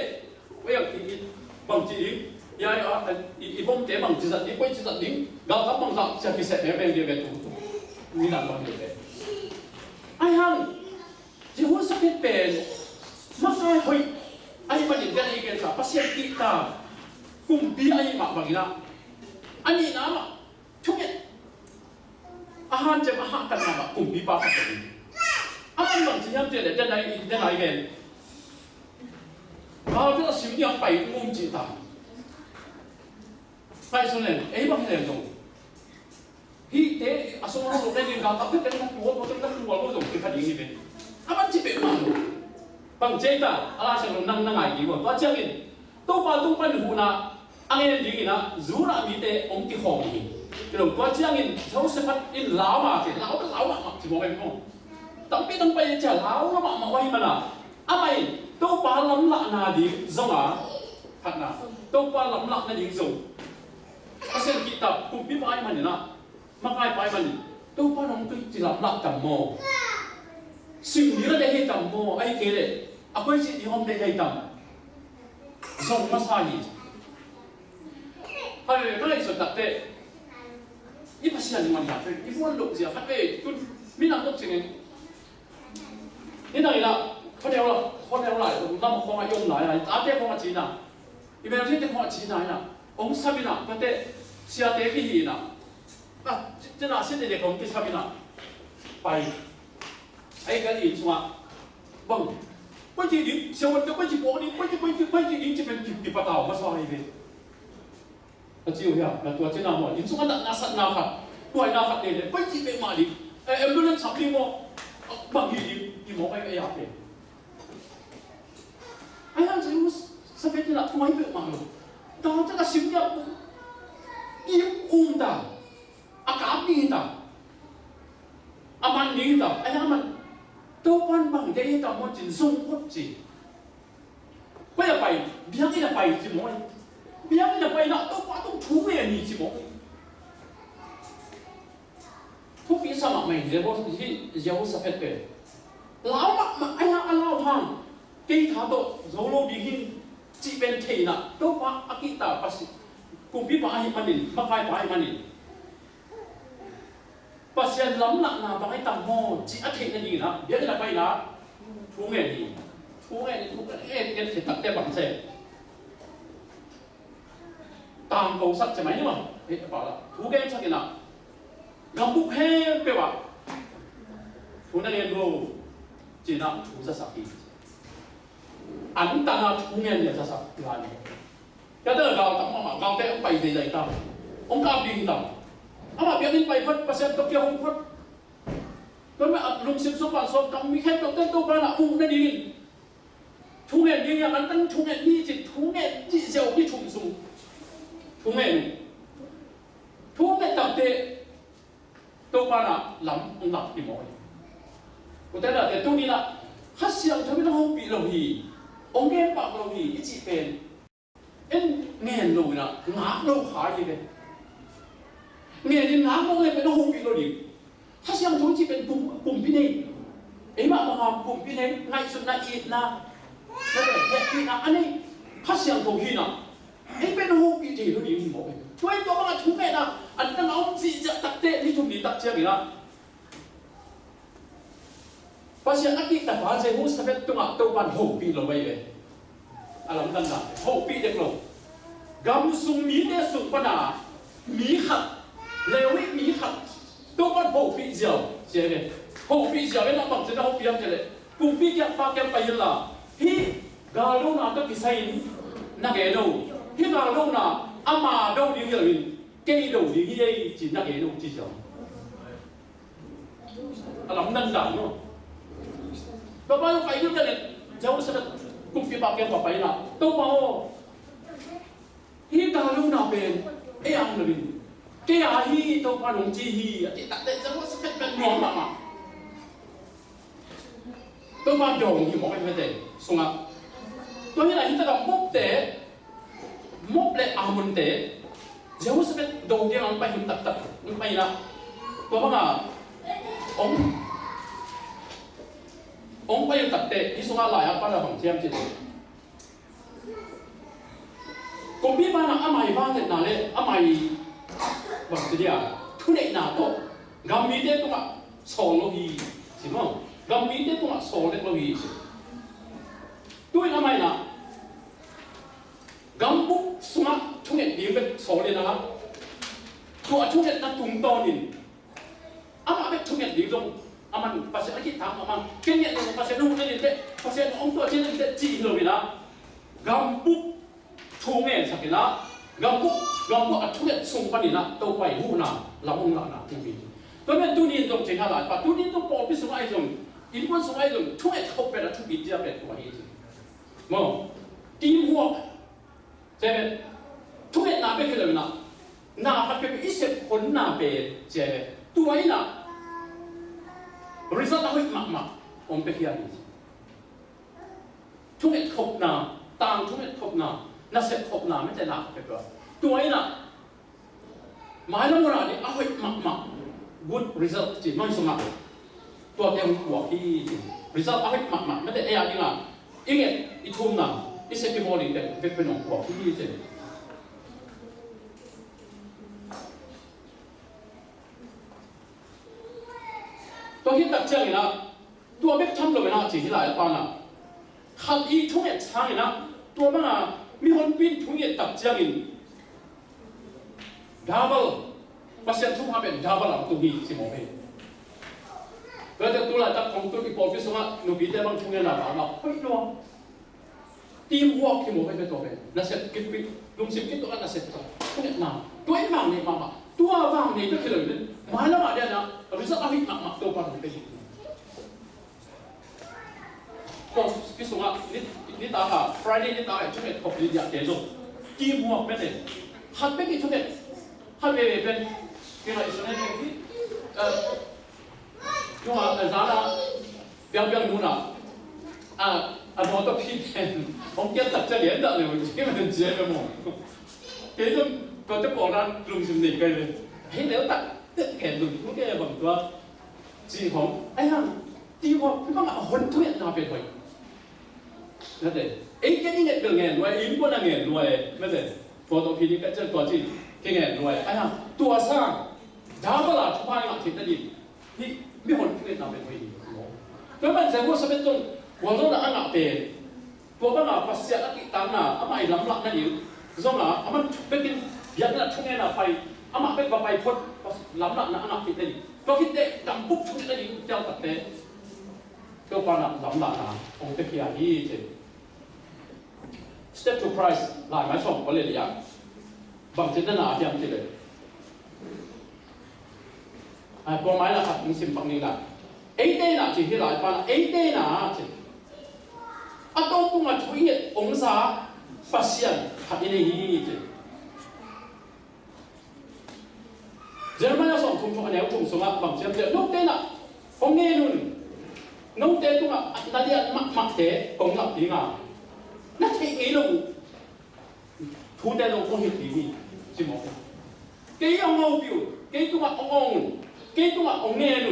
我要踢棒子的，呀呀，一帮在棒子上，一帮子上顶，搞他棒上，下去晒那边的个土，你哪棒的？哎呀！จะหัวสเปนเป็นมักไ mai hoi ai manin kan ai kan sa pasien kita kumpi ai mak bangina ani nama thuket ahan jam ahan kan nama kumpi pa fa kan aman bang siam je de dai gen bao cái siêu nhập bảy ngôn chỉ ta phải số này ấy bao nhiêu đồng hi thế à số nó số này đi gặp tập cái cái của cái của dùng cái phát hiện như vậy aman chỉ biết mà bằng chế ta ala sang năng ngại gì mà có chưa kì tôi bảo tôi phải hù na anh em gì na dù là bị thế ông cái hòm gì cái đồng có chưa kì cháu sẽ phát in lão mà chỉ một em không tạm biết đang bay chả lão nó mà quay mà nào mày tôi bảo lắm lạ na đi giống à thật na tôi bảo lắm lạ na đi giống cái xem kỹ tập cũng biết ai mà nè mà ai phải mà tôi bảo nó cái chỉ lắm lạ tầm mòสิ่งนี้เราได้ให้ทำโมไอ้เกเรอากุยสิที่ห้องได้ให้ทำส่งมาใส่ถ้าเรื่องอะไรสุดตัดเตะยี่ปัสยานี่มันอยากยี่ฟันลุกเสียฟัดเอ้คุณมีนักลุกจริงนี่ไหนล่ะเขาเดียวละน้ำคงมายงไหนอาเต้คงมาจีน่ะอีเมลที่เต้คงมาจีน่ะน่ะองค์สาบิน่ะก็เต้เสียเต้กี่หีน่ะอ่ะจะน่าเสียเต้ของที่สาบิน่ะไปไอ้กันอีกชัวบังไปจีดิเสียววันก็ไปจีโป้นี่ไปจีดิจะเป็นกี่ปะตาวมาซอยเลยแล้วจีเหรอแล้วตัวเจ้าหน้าหมอยิ่งชัวน่าสัตว์น่าขัดป่วยน่าขัดเลยไปจีเป็นมาดิเอ็มดูนั่นสับลิโมบางทีดิโมไอ้ยาเลยไอ้ยังจะรู้สเปนน่ะป่วยเป็นมาเลยตอนจะสิ่งนี้ยิ่งตาอากาศนี่ตาอามันนี่ตาไอ้ยังมันตัววันบางเดย์ต่อมันจินส่งพดจีก็อย่าไปเบี้ยนี่จะไปจิมอยเบี้ยนี่จะไปนะตัวว่าต้องถูกเองนี่จิมอยทุกปีสมัครใหม่เดี๋ยวที่เดี๋ยวสเปนเป็นแล้วมาไอ้ยังอันเล่าทางกี่ท่าตัวโซโล่ดีหินจีเป็นเทน่ะตัวว่าอากิตาปัสกุมพิบาอิมันนี่มาใครไปมันนี่ปัสยานล้ำหนักนะบางไอ้ต่างโมจีอาเทนนี่นะเดี๋ยวจะไปนะทุ่งเงี้ยนี่เงี้ยเสร็จตัดแต่บังเสร็จตามกองสัตว์ใช่ไหมนี่มั้งเฮ้ยบอกละทุ่งเงี้ยสักกี่นะงำบุกเพ่ไปวะทุ่งนั่นเองดูจีน่ะทุ่งสักกี่อันต่างนะทุ่งเงี้ยเนี่ยสักกี่ล้านก็เดินเราตั้งมาเราแต่ไปใจใจตั้งองค์การดีตั้งอาเบียนินไปพัดเปอร์เซ็นต์ตะเกียงพัดก็ไม่ลุงสิบสองบาทสองกำมีแค่ตัวเต้นตัวปลาละอุ้งนั่นเองทุ่งเงินยิ่งอย่างนั้นตั้งทุ่งเงินนี่จิทุ่งเงินที่เจ้าที่ชุ่มสูงทุ่งเงินตัดเตะตัวปลาละหลังหนักที่หมอยก็แต่ละแต่ตัวนี้ละฮัสเซียงทำให้เราปีเราหีองเงินปากเราหีอีจีเป็นเอ็นเงินเราเนี่ยหนักเราขายยังไงเงี้ยนี่น้ำมองเลยเป็นหูปีโลดิถ้าเสียงทุ่งที่เป็นปุ่มพี่นี่ไอ้มาปุ่มพี่นี่ง่ายสุดนะอีดนะแล้วแต่เด็กพี่นะอันนี้ถ้าเสียงทุ่งพี่นะไอ้เป็นหูปีที่โลดิมีหมดเลยช่วยตัวมันทุ่งแม่นะอันนั้นเอาสิจะตัดเตะที่ทุ่งนี้ตัดเชือกนี่ละเพราะเสียงอันนี้แต่ว่าใจหูสะเพ็ดตัวตัวมันหูปีเราไปเลยอะไรนั่นน่ะหูปีเด็กเรากำสุงมีเนี่ยสุงปนามีขัดเลวิมีขัดตัวมันหูปีเจียวเจ๊เลยหูปีเจียวเป็นอะไรจะได้หูปีอะไรเลยกุมปีแกปากแกไปยันละฮีกาลูน่าก็กิสัยนักเกลูฮีกาลูน่าอามาดูดีเยอะเลยเกลูดีเยอะจีนักเกลูจีเจียวอะไรนั่นด่าเนาะตัวมันไปยุ่งกันเลยเจ้าสักกุมปีปากแกไปละตัวมันฮีกาลูน่าเป็นไอ้ยังเลยแกอาฮีตัวพานุจีฮีที่ตัดแต่จะว่าสเปนเป็นหลวงมาตัวมาโยงที่มองไปเตะส่งอ่ะตัวนี้แหละที่ตะกับมุกเตะมุกเละอามุนเตะจะว่าสเปนโดนเดียวมันไปหิมตัดมันไปละตัวมันอ่ะองไปยังตัดเตะที่ส่งอะไรอ่ะป้าเราของเทียมจิตก็พี่บ้านอ่ะอาไม่บ้านเด็ดนั่นเลยอาไม่บอกสิเดียทุเรศหนาโตกำมีเด็กตัวสองโลหีใช่ไหมกำมีเด็กตัวสองเล็กโลหีตัว tôi làm ai nào gam bút sung á chung hết điểm về số này nào tôi chung hết là tung to nhìn ama biết chung hết điểm trong aman pasal lagi tham aman kenya ni pasal nu ni de pasal ông tua trên de chỉ rồi na gam bút chung hết sakit na gam bút chung hết sung pan ni na tàu bay hu na làm ông na tu bi tôi nên tu niên trong chính là và tu niên trong bộ biết sung ai trong in quan sung ai trong chung hết không phải là tu bi chia biệt của ai mà teamwork thế chung hết na biết cái gì na phát cái ý sẽคนna biết thế tu ai na result ahoy mak om pe hian chung et khop na tang chung et khop na se khop na me te na pe ko tu ai na mai lo ra ni ahoy mak good result chi noi so mak tu te ko hi result ahoy mak me te e ya ni nga inget I thum na I se pi bowling te pe pe no ko hi te tôi hiện đặc trưng là tôi biết thăm rồi na chỉ lại là na khát ý chung hết sáng na tôi mà là mi hồn pin chung hết đặc trưng double bác sĩ chung hai bên double làm tôi đi chỉ một bên rồi tôi lại tập công tôi bị bỏ phiếu xuống á nó bị thế bằng chung hết là bảo nó hơi lo teamwork thì một bên tôi bên là sẽ kết bị đúng sự kết tôi là sẽ chung hết nào tôi vàng này mà tôi vàng này tôi cái lời đấy mai lắm ở đây nè result ahit mak tôi còn cái gì còn cái số á ní ta à Friday ní ta ấy chúng mình học đi dạy thế rồi teamwork bên này hát bên cái chúng mình hát về bên cái này số này nhưng mà giá là biang luôn à nó tập phi đen ông kia tập cho liền đợi rồi chứ mình chơi được không thế rồi có cái bộ ra lùng xùm gì cái này thế nếu tập tất cả lùng cũng cái bằngตัวจีของไอ้ห่าจีว่าพี่บ้างอ่ะคนทุเรียนนาเป็นไปนั่นเองไอ้แค่นี้เงินเงินรวยอินก็น่าเงินรวยไม่ใช่ตัวตัวพี่นี่ก็จะตัวจีแค่เงินรวยไอ้ห่าตัวสร้างดาวประหลาดทุกภายในที่นั่นดีนี่ไม่คนทุเรียนนาเป็นไปแล้วมันจะว่าสมัยต้นวันนั้นอ่ะน่ะเป็นตัวบ้างอ่ะภาษาอังกฤษต่างน่ะอ่ะไม่ล้ำหลักนั่นอยู่ส่วนน่ะอ่ะมันเป็นกินยันน่ะทุเรียนน่ะไปอ่ะมันเป็นไปพ้นล้ำหลักน่ะน่ะที่นั่นก็คิดได้ดำปุ๊บทุกอย่างเจ้าตัดเตะก็ปานะหลังหลังนะองค์เทียนี่เจ step to price หลายไม้ส่งก็เลยอย่างบางชิ้นนั่นหนาเทียมเลยตัวไม้ละครับมีสิบฝั่งนี้ละเอเต้น่ะจีที่หลายปานะเอเต้น่ะจีอ่ะต้องตุ้งอ่ะช่วยเนี่ยองศาฟัชยันขัดยังไงจีเยอรมันส่งทุ่งอันนี้ทุ่งส่งอ่ะบางเช่นเดียวน้องเต้น่ะของเงินน้องเต้ตุ้งอ่ะนั่นเดียมักเต้กงหลับดีงานั่นที่เอลูทูเต้ลงคงเห็นดีนี่ใช่ไหมเกี่ยงเอาบิวเกี่ยตุ้งอ่ะองเกี่ยตุ้งอ่ะองเงิน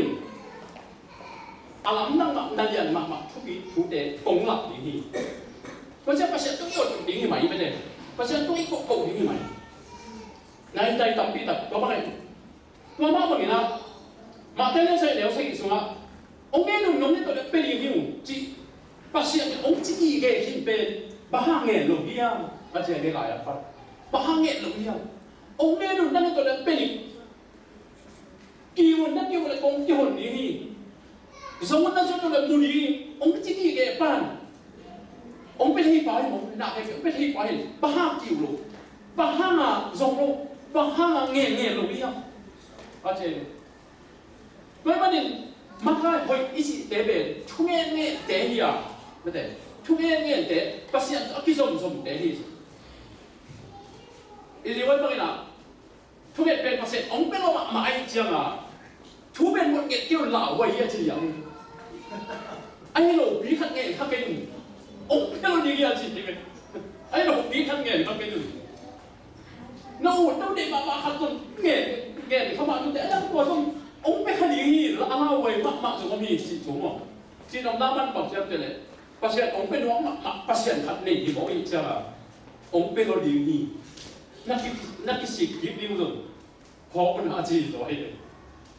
อาลัมนั่งนั่นเดียมักทุบีทูเต้กงหลับดีนี่เพราะฉะนั้นภาษาต้องยอดดีนี่ไหมไม่ได้ภาษาต้องอีกกงดีนี่ไหมนายใจตั้มปีตัดก็ไม่ตัวมากกว่านี้นะมาเต้นใส่เดี๋ยวใส่กี่ส่วนอ่ะองค์เงี้ยนุ่มนุ่มนี่ตัวเล็กเป็นยังไงจีภาษาองค์จีเกหินเป็นบ้าเงี้ยหลงเยี่ยมอาจารย์ได้หลายอ่ะครับบ้าเงี้ยหลงเยี่ยมองค์เงี้ยนุ่มนั่นตัวเล็กเป็นกี่วันนั่นกี่วันเลยองค์กี่วันนี้สมมตินั่นตัวเล็กมุนีองค์จีเกปั้นองค์เป็นที่ไปองค์หนักเป็นที่ไปบ้ากี่วันบ้าหาสองโลบ้าเงี้ยหลงเยี่ยมอาจารย์เมื่อวันนี้มาค่ายหอยอิสิเตเบทุ่งเงี้ยเตะฮีอ่ะไม่ได้ทุ่งเงี้ยเตะภาษาอังกฤษส่งเตะฮีอีนี่วันนี้นะทุ่งเงี้ยเป็นภาษาองค์เป็นว่ามาไอ้เจ้าอ่ะทุ่งเป็นวันเงี้ยเกี่ยวเหล่าไว้ยังจะยังไอ้เราบีขันเงี้ยขันเป็นองค์เป็นเราดีอ่ะจริงไหมไอ้เราบีขันเงี้ยขันเป็นนู่นนู่นเด็กมาขันต้นเงี้ยเข้ามาตั้งแต่แล้วตัวต้ององค์ไปขณีนี่แล้วเอาไว้มักสุขมีสิจุ๋มอ่ะที่น้องน้ามันบอกเชื่อมเลยภาษาองค์เป็นว่ามักภาษาขัดนี่ที่บอกอีกใช่ไหมองค์เป็นเราดีนี่นักสิกิริมเลยพอคนอาจีตัวเอง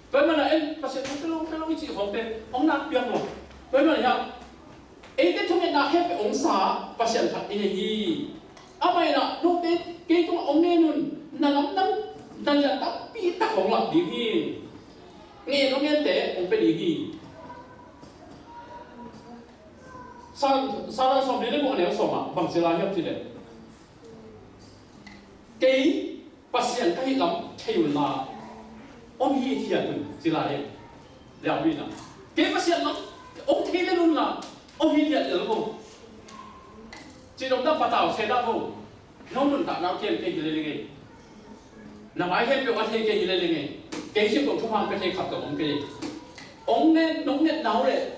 เพราะมันเอ็นภาษาเป็นเราอีกสิ่งของเป็นองค์นักเปียโนเพราะมันเนี่ย ấy thế chúng mình là hết ông xã và xem thật như này à mày là lúc đấy cái chúng ông nghe luôn là lắm lắm là tao bị tao không làm gì nghe nó nghe thế ông phải đi gì sao sao xong đến một nếu xong à bằng sự là hiệp gì đấy cái bác sĩ cái lắm thay là ông hi thì là chỉ là đấy làm gì nào cái bác sĩ lắm ông thấy lên luôn là ông hi thì là không chỉ đồng đáp bắt đầu xe đáp không nó luôn tạo nào thêm cái gì lên nằm ai thêm được anh thêm cái gì lên cái chuyện của chúng ta cái khắp cả ông nên nóng nên nấu đấy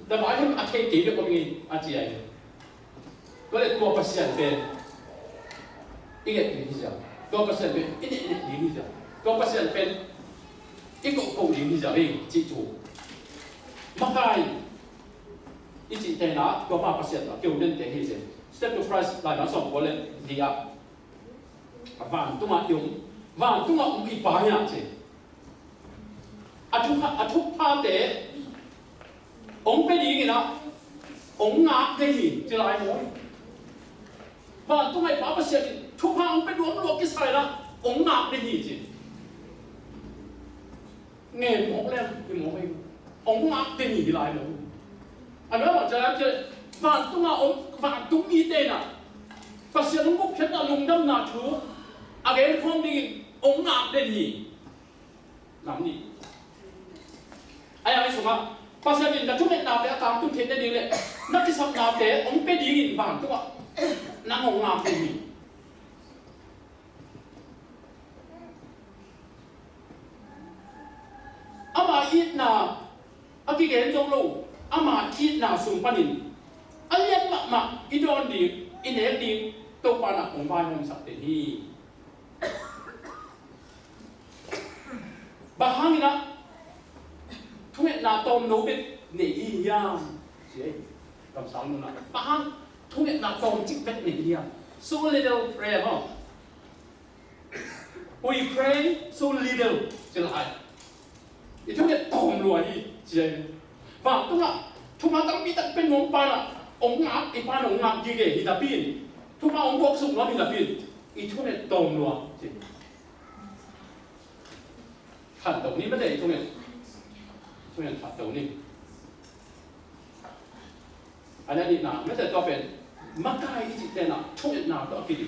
nằm ai thêm anh thêm cái được không gì anh chị ấy có lẽ qua bác sĩ về ý nghĩa gì vậy qua bác sĩ về ý nghĩa gì vậy qua bác sĩ về ý cộng gì vậy chị chủ mắc ai ý chị thế nào qua bác sĩ là kiểu nên thế gì step to price lại nói xong có lẽ gì ạ vàng tung mà dùng vàng tung mà bị phá nhá chị à chúc pha thế ông cái gì nào ông ngáp cái gì chỉ lại nói vàng tung mày phá bác sĩ chúc pha ông phải đuổi luộc cái sai đó ông ngáp cái gì chị nghe mỏ lên cái mỏ hay ông ngáp cái gì lại nữa anh nói bảo cho chơi vàng tung mà ông vàng tung y tên à bác sĩ ông cũng là lùng đâm nào chú à cái không đi ông ngáp cái gì làm gì ai ai xuống à bác sĩ mình đã chúc mẹ nào để tám tung thế này đi lệ nó cái sập nào thế ông cái gì nhìn vàng tung ạ nó ông ngáp cái gì ama ít na cái cái trong lâu ama ít na sung panin anh em mà ít đòn đi ít nét đi tôi qua là ông vai ông sắp đến đi bà hang na chúng em na tôm nấu biết nỉ ya gì làm sao nữa bà hang chúng em na tôm chích biết nỉ ya so little prayer không we pray so little chỉ là thì chúng ta tóm lùi gì và chúng ta đang bị tận bên ngón ba là ông ngáp cái ba ông ngáp gì cái thì là pin chúng ta ông bóc súng nó thì là pin thì chúng ta tóm lùi gì phản động ní vấn đề chúng ta phản động ní anh ấy đi nào mấy thầy to về mắc cái gì thế nào chúng ta nào đó cái gì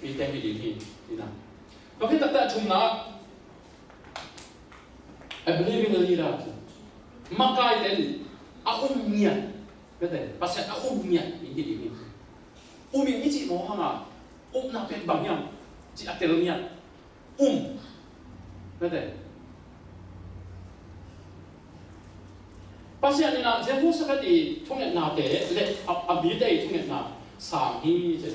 vì thế vì gì thì nào có khi tất cả chúng nó I believe in the leader. Makai then aumnya, betul. Pasal aumnya ini ini. Umi ini cik mau hanga, nak pen bangyam, cik atelnya, betul. Pasal ni nak jemuh sekali, cuma nak deh, le abidai cuma nak sami je.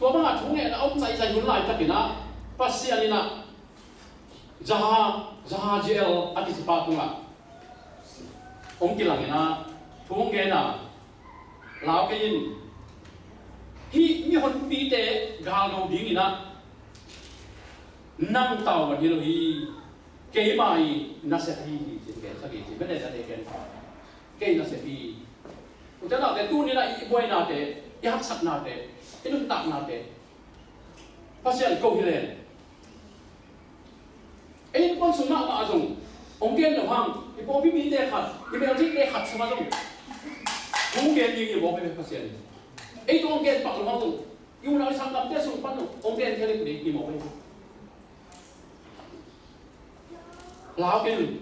Tua bang cuma nak om saya hulai tapi nak pasti alina jaha jel ati sepatunga ong kilangina thung gena lao kein hi mi hon pi te gal no dingina nang tau ma dilo hi ke mai na se hi ke sa ke be ne sa de ken ke na se hi uta na te tu ni na i boy na te yak sat na te inun tak na te pasal ko hilen ấy con số mạng mà dùng ông kiên đồng hàng thì bố biết bí tê khát thì bây giờ thích tê khát sao dùng ông kiên như bố phải phát hiện ấy con kiên bảo đồng hàng dùng yêu nói sang làm tê dùng bắt dùng ông kiên theo định đi một bên lão kiên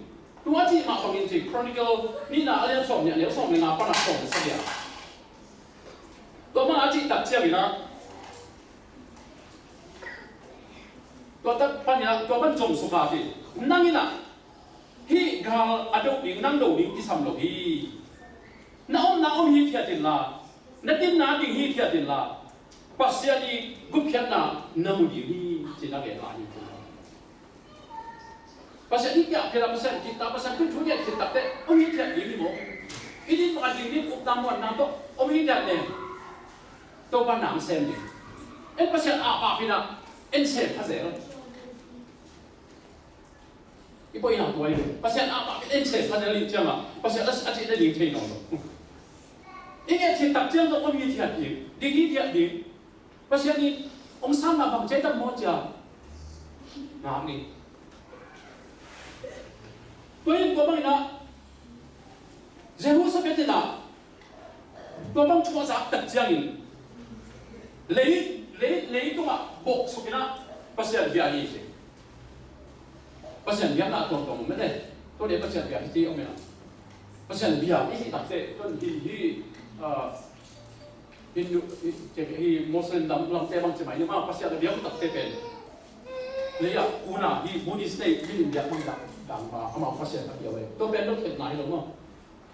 đúng không chị mà còn nhìn chị chronicle đi là anh sống nhận nếu sống thì nào con là sống sao vậy tôi mà chị tập chia vì nóตัวตัดปัญญาตัวบรรจงสุภาพนั่งนี่นะฮีกาอดดิ้งนั่งดูดิ้งที่สำโลฮีน้าอมฮีเทียดินละนัดดิ้งน้าดิ้งฮีเทียดินละปัสยาดีกุบเขียนน้าน้ำดิ้งฮีจีนักเอ๋ลานี่ปัสยาดีแก่เพื่อนปัสยาจิตตาปัสยาขึ้นทุกอย่างจิตตาเต้อมฮีเทียดิ้งนี่มั้งอีนี่มาดิ้งนี่อุปตามวันน้ำโตอมฮีเทียเนี่ยตัวบ้านหนังเซมดิเอ็นปัสยาอาบพี่นะเอ็นเซมพัสเซล ipo ina tuai pasien apa en se sadali chama pasien as ati da ding theino inge thi tak chiang ko mi thiat di thiat di pasien ni ông sam na bang chai ta mo cha na ni tôi có bằng na Jehoshaphat na tôi bằng chua giặc đặc giang lấy tung à bộ số na pasien bia hi chứ pasien bia na tong mấy đây tôi để pasien bia thì ông nào pasien bia ini tak se tôi hi Hindu hi Muslim dalam tebang cemai ni mah pasien bia tak se pen leya una hi Buddhist state hi bia pun tak mà ama pasien tak dia wei tôi pen dok nai lo mo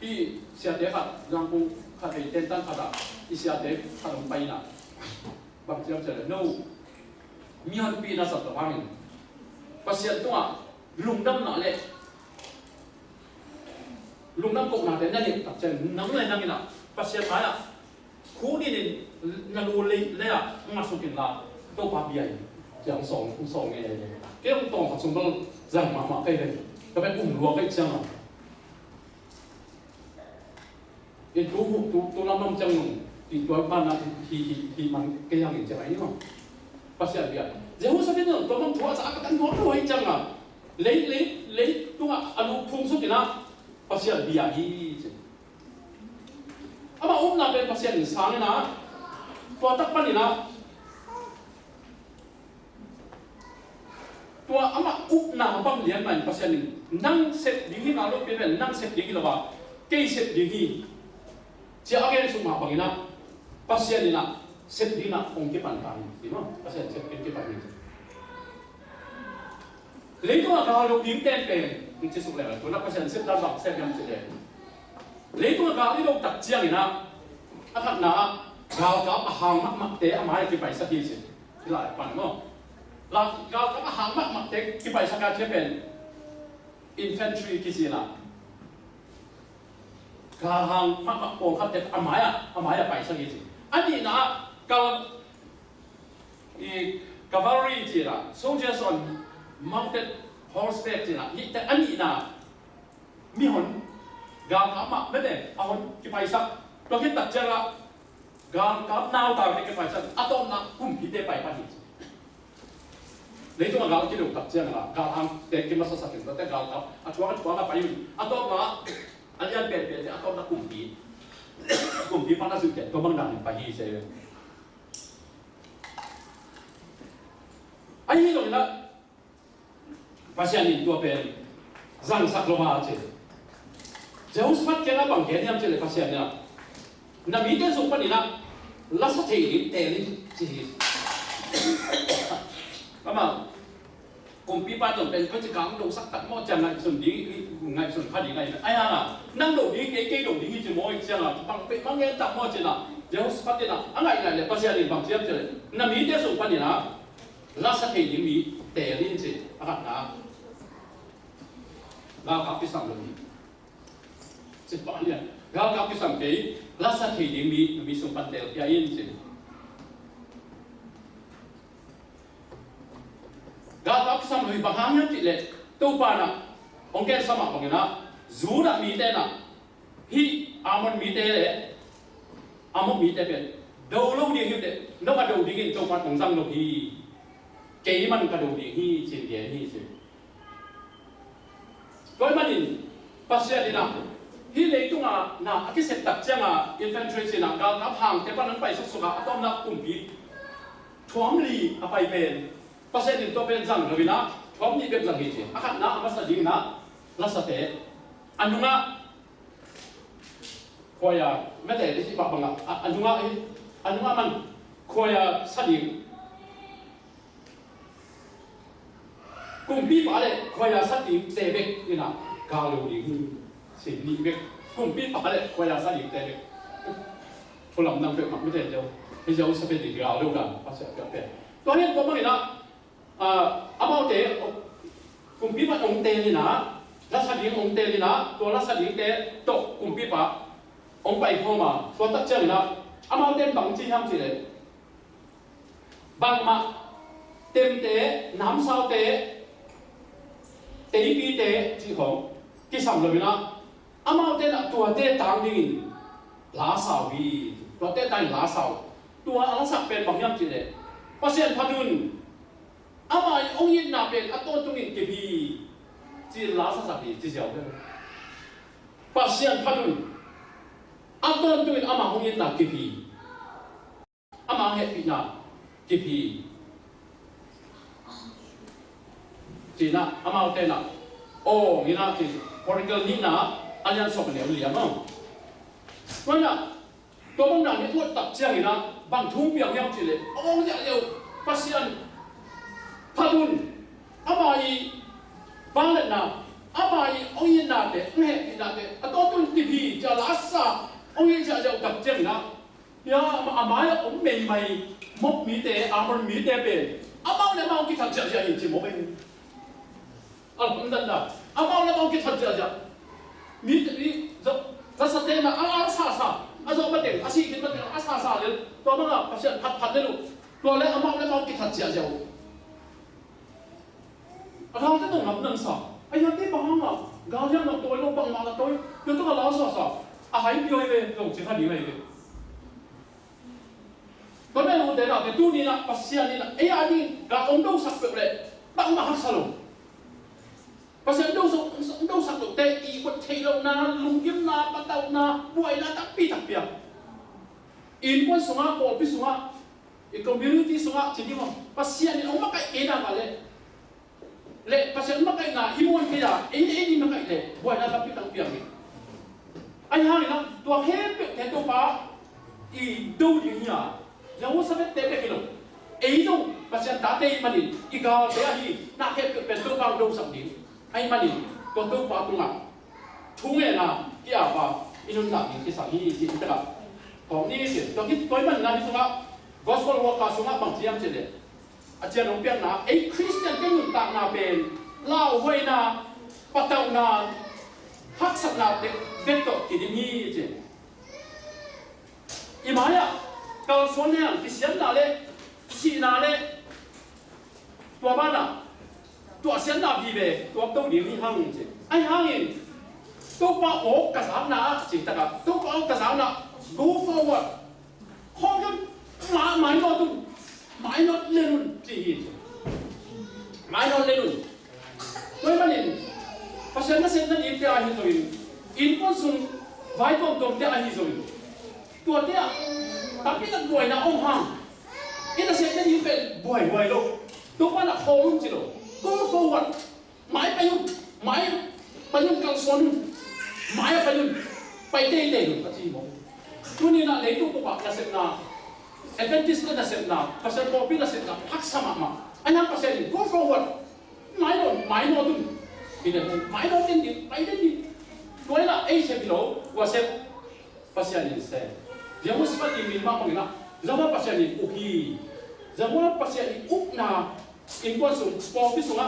hi sia te khat langkung khat ei ten tan khat i sia te khat om pai na bang chiam chale no mi han pi na sat to bang pasien tu a lungdam na le lungdam kok na te na ni tak chen nang le nang ina pasien mai a khu ni na lu le a ma su kin la to pa bi ai chẳng song nghe cái ông tổng học sinh đó rằng mà cây này các bạn cùng luộc cái chăng à cái tu làm chăng thì tôi ban là thì mình cái hàng gì chẳng ấy không bác sĩ biết Jehoshaphat nó tôi mang thua giá cái nó rồi chăng à lấy tu alu phun xuống cái nào bác sĩ biết gì à mà ông nào bên bác sĩ sáng cái nào tôi tắc ban cái nàoตัวอามาอุปนาบังเลียนมันภาษาหนึ่งนั่งเสร็จดีที่นาลูกเป็นนั่งเสร็จดีที่ละว่าเกยเสร็จดีที่เจ้าเกยสุมาบังนะภาษาหนึ่งนะเสร็จดีนะองค์ที่ปันตายดีมั้งภาษาเสร็จเป็นที่ปันนี้เลยตัวเราลูกยิ้มเต้นเป็นมันจะสุดแล้วตัวนักภาษาเสร็จแล้วแบบเสร็จยังเสร็จเลยตัวเราที่เราตัดเจียงนี่นะอาคันนะเรากับหางมักเตะมาให้ที่ไปสักทีสิที่หลายปันมั้งเราก็หางมักเด็กที่ไปสักการที่เป็น infantry กี่สินะก็หางมักโป่งครับเด็กอาหมายไปสักกี่สิอันนี้นะก็cavalry จีนะ soldiers on mounted horseback จีนะแต่อันนี้นะมีหนกางกับมักไม่ได้เอาหนกี่ไปสักเราคิดตัดเจละกางกับนาวตายกี่ไปสักอะตอมนะกุมพิเตไปปะที่lấy chúng ta cái điều tập chiang là gạo ham để cái masa sakit đó, gạo tập, chuang là phải atau mà anh em bền thì atau là cùng phí phát ra sự kiện có bằng đẳng phải gì thế, anh nghĩ rồi là pasien ini tua bền răng sắc lo mà chứ, Jehoshaphat cái là bằng cái niệm chơi pasien này, nằm ý cái dụng phần này là sát thị điểm tệ đi chỉ mà cùng pi ba tổngเป็นก็จะกางดงสักตัดหม้อจังไงส่วนดีไงส่วนข้าดีไงไอ้ห่านั่งดงดีเก๋ดงดีจะมอยจังอ่ะบางเป็นบางเงี้ยตัดหม้อจังอ่ะเดี๋ยวสปัดเนี่ยนะอะไรเลยภาษาเรียนบางเสียบเลยนั่นมีแต่ส่งปันเนี่ยนะลาสักทียังมีแต่ลิ้นสิอะไรนะเราขับที่สั่งเลยสิบปันเนี่ยเราขับที่สั่งที่ลาสักทียังมีส่งปันแต่ยังลิ้นสิgak sam lui bahang ti le to pa na ongke sama bangena zura mi te na hi amon mi te le amon mi te pe do lo di hi de no ka do di gin to pa tong sang no hi ke man ka do di hi chin ge hi se koi manin pasya di na hi le tu na ki set tak changa infantry sin na ga ka hang te pa nang pai sok soka atom na kumpi thuam li apai pen pasien itu pen zang lebih nak, kau ni pen zang hiji. Akan nak masa ding nak, rasa teh, anunga, koya, mete di si bapa ngak, anunga man, koya sading, kumpi balik koya sading tebek ni nak, kalau ding, si ni bek, kumpi balik koya sading tebek, pulang nang bek mak mete jauh, jauh sampai di galau kan, pasien pen. Tuan yang kau mana nak? Abang teh, kumpi pak ong teh ni na, rasa ding ong teh ni na, tu rasa ding teh, tu kumpi pak ong pai kau ma, tu tak cari na, abang teh bang cing ham sih, bang mak tem teh, nam sao teh, tế bi tế chỉ không cái sầm rồi na amao tế là tua tế tang đi lá sào bi tua tế tang lá sào tua lá sạc bên bằng nhâm chỉ đấy pasien padun amai ông yên na bên aton tung in cái bi chỉ lá sạc bi chỉ giàu đấy pasien padun aton tung in ama ông yên na cái bi ama hết bị na cái bi chỉ na amao tế na oh ini na chỉ Portugal ni na alian sok leo liam không vậy là tôi mong rằng những tuột tập chiang ni na bằng thung biang nhau chỉ lệ ông dạ liệu pasien padun amai vang lên na amai ông yên na để nghe thì na để tôi tuân tivi cho lá sa ông yên dạ liệu tập chiang na ya amai ông mày mày mốc mỹ tế amon mỹ tế bền amao này mau cái thằng dạ dạ chỉ mốc bên không đơn giản amao này mau cái thằng dạ dạ mỹ tế rasa tema sa azo batin asi kin batin sa le to ma pasien phat le lu to le amao le mau ki that sia jau ara ta dong nam nang sa ai ya te ba nga ga yang no toy lo bang ma la toy yo to ka la sa a hai pi oi ve lo chi tha ni ve to me ho de na ke tu ni na pasien ni na e a ni ga ong do sak pe le bang ma hak sa lo pasien đâu sạc được tê ý quật thầy đâu na lùng kiếm na bắt đầu na buổi na tắc pi in quân sung á bộ pi sung á community sung á chỉ đi mà pasien ni ông mắc cái na mà lệ pasien mắc cái na imun cái na đi mắc cái lệ buổi na tắc pi anh hai na tua hết bị thế tua ba đâu đi nhỉ giờ tôi sẽ tê cái đâu đâu pasien đã tê mà đi cái thế gì na hết bị tua ba đâu sạc đi anh mà đi tôi đâu bảo tung à thú nghe là cái à bảo inun là cái sáng hi gì tất cả còn đi thì tôi cái tôi mình là đi xuống á gospel work xuống á bằng chiêm trên đấy à chiêm ông biết là ấy Christian cái người ta nào bên lao quay na bắt đầu na hắc sắc na để kết cấu cái gì như thế imai à kalau số này cái xiên là đấy xì là đấy tua ba na tua xiên là gì về tua đâu điểm đi hăng chứ anh hăng tôi bảo ốp cả sáu na chỉ tất cả tôi bảo cả sáu na go forward không có mãi nó tung mãi nó lên luôn chỉ mãi nó lên luôn với vấn đề phát sinh nó sẽ nó đi theo ai rồi in con sung vài con tôm theo ai rồi tua theo tapi tak buổi na ông hăng cái nó sẽ nó đi về buổi luôn tôi bảo là không luôn chỉ rồi go forward mãi bây giờ càng xuân mãi bây giờ bây tê tê luôn cái gì mà tôi nhìn là lấy tôi cũng bảo là sẽ là Adventist là sẽ là pasal kopi là sẽ là hak sama mà anh em pasal go forward mãi nó tuh ini mãi nó lên đi mãi lên đi tôi là ai sẽ bilo gua sẽ pasal ini sẽ dia mesti seperti minima mengira zaman pasal ini uhi zaman pasal ini ukna in gua sung kopi sunga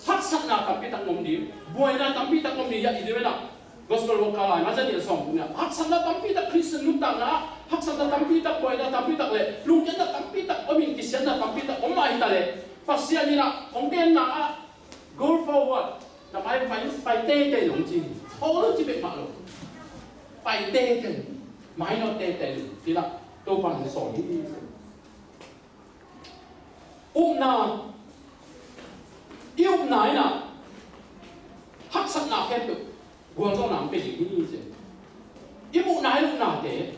hak sakna tapi tak ngom di buai na tapi tak ngom di ya ide na gospel lokal na jadi song punya hak sakna tapi tak Kristen luntang na hak sakna tapi tak buai na tapi tak le lungken na tapi tak omin kisian na tapi tak omai ta le pasal ni na ongden na go forward na phải tê tê lồng chi ô nó chỉ bị mặc rồi phải tê tê mãi nó tê tê thì là tôi bằng sổ đi na yêu nãy na hắc sắc na khen được guồng cho nàng bị gì chứ yêu nãy lúc nào thế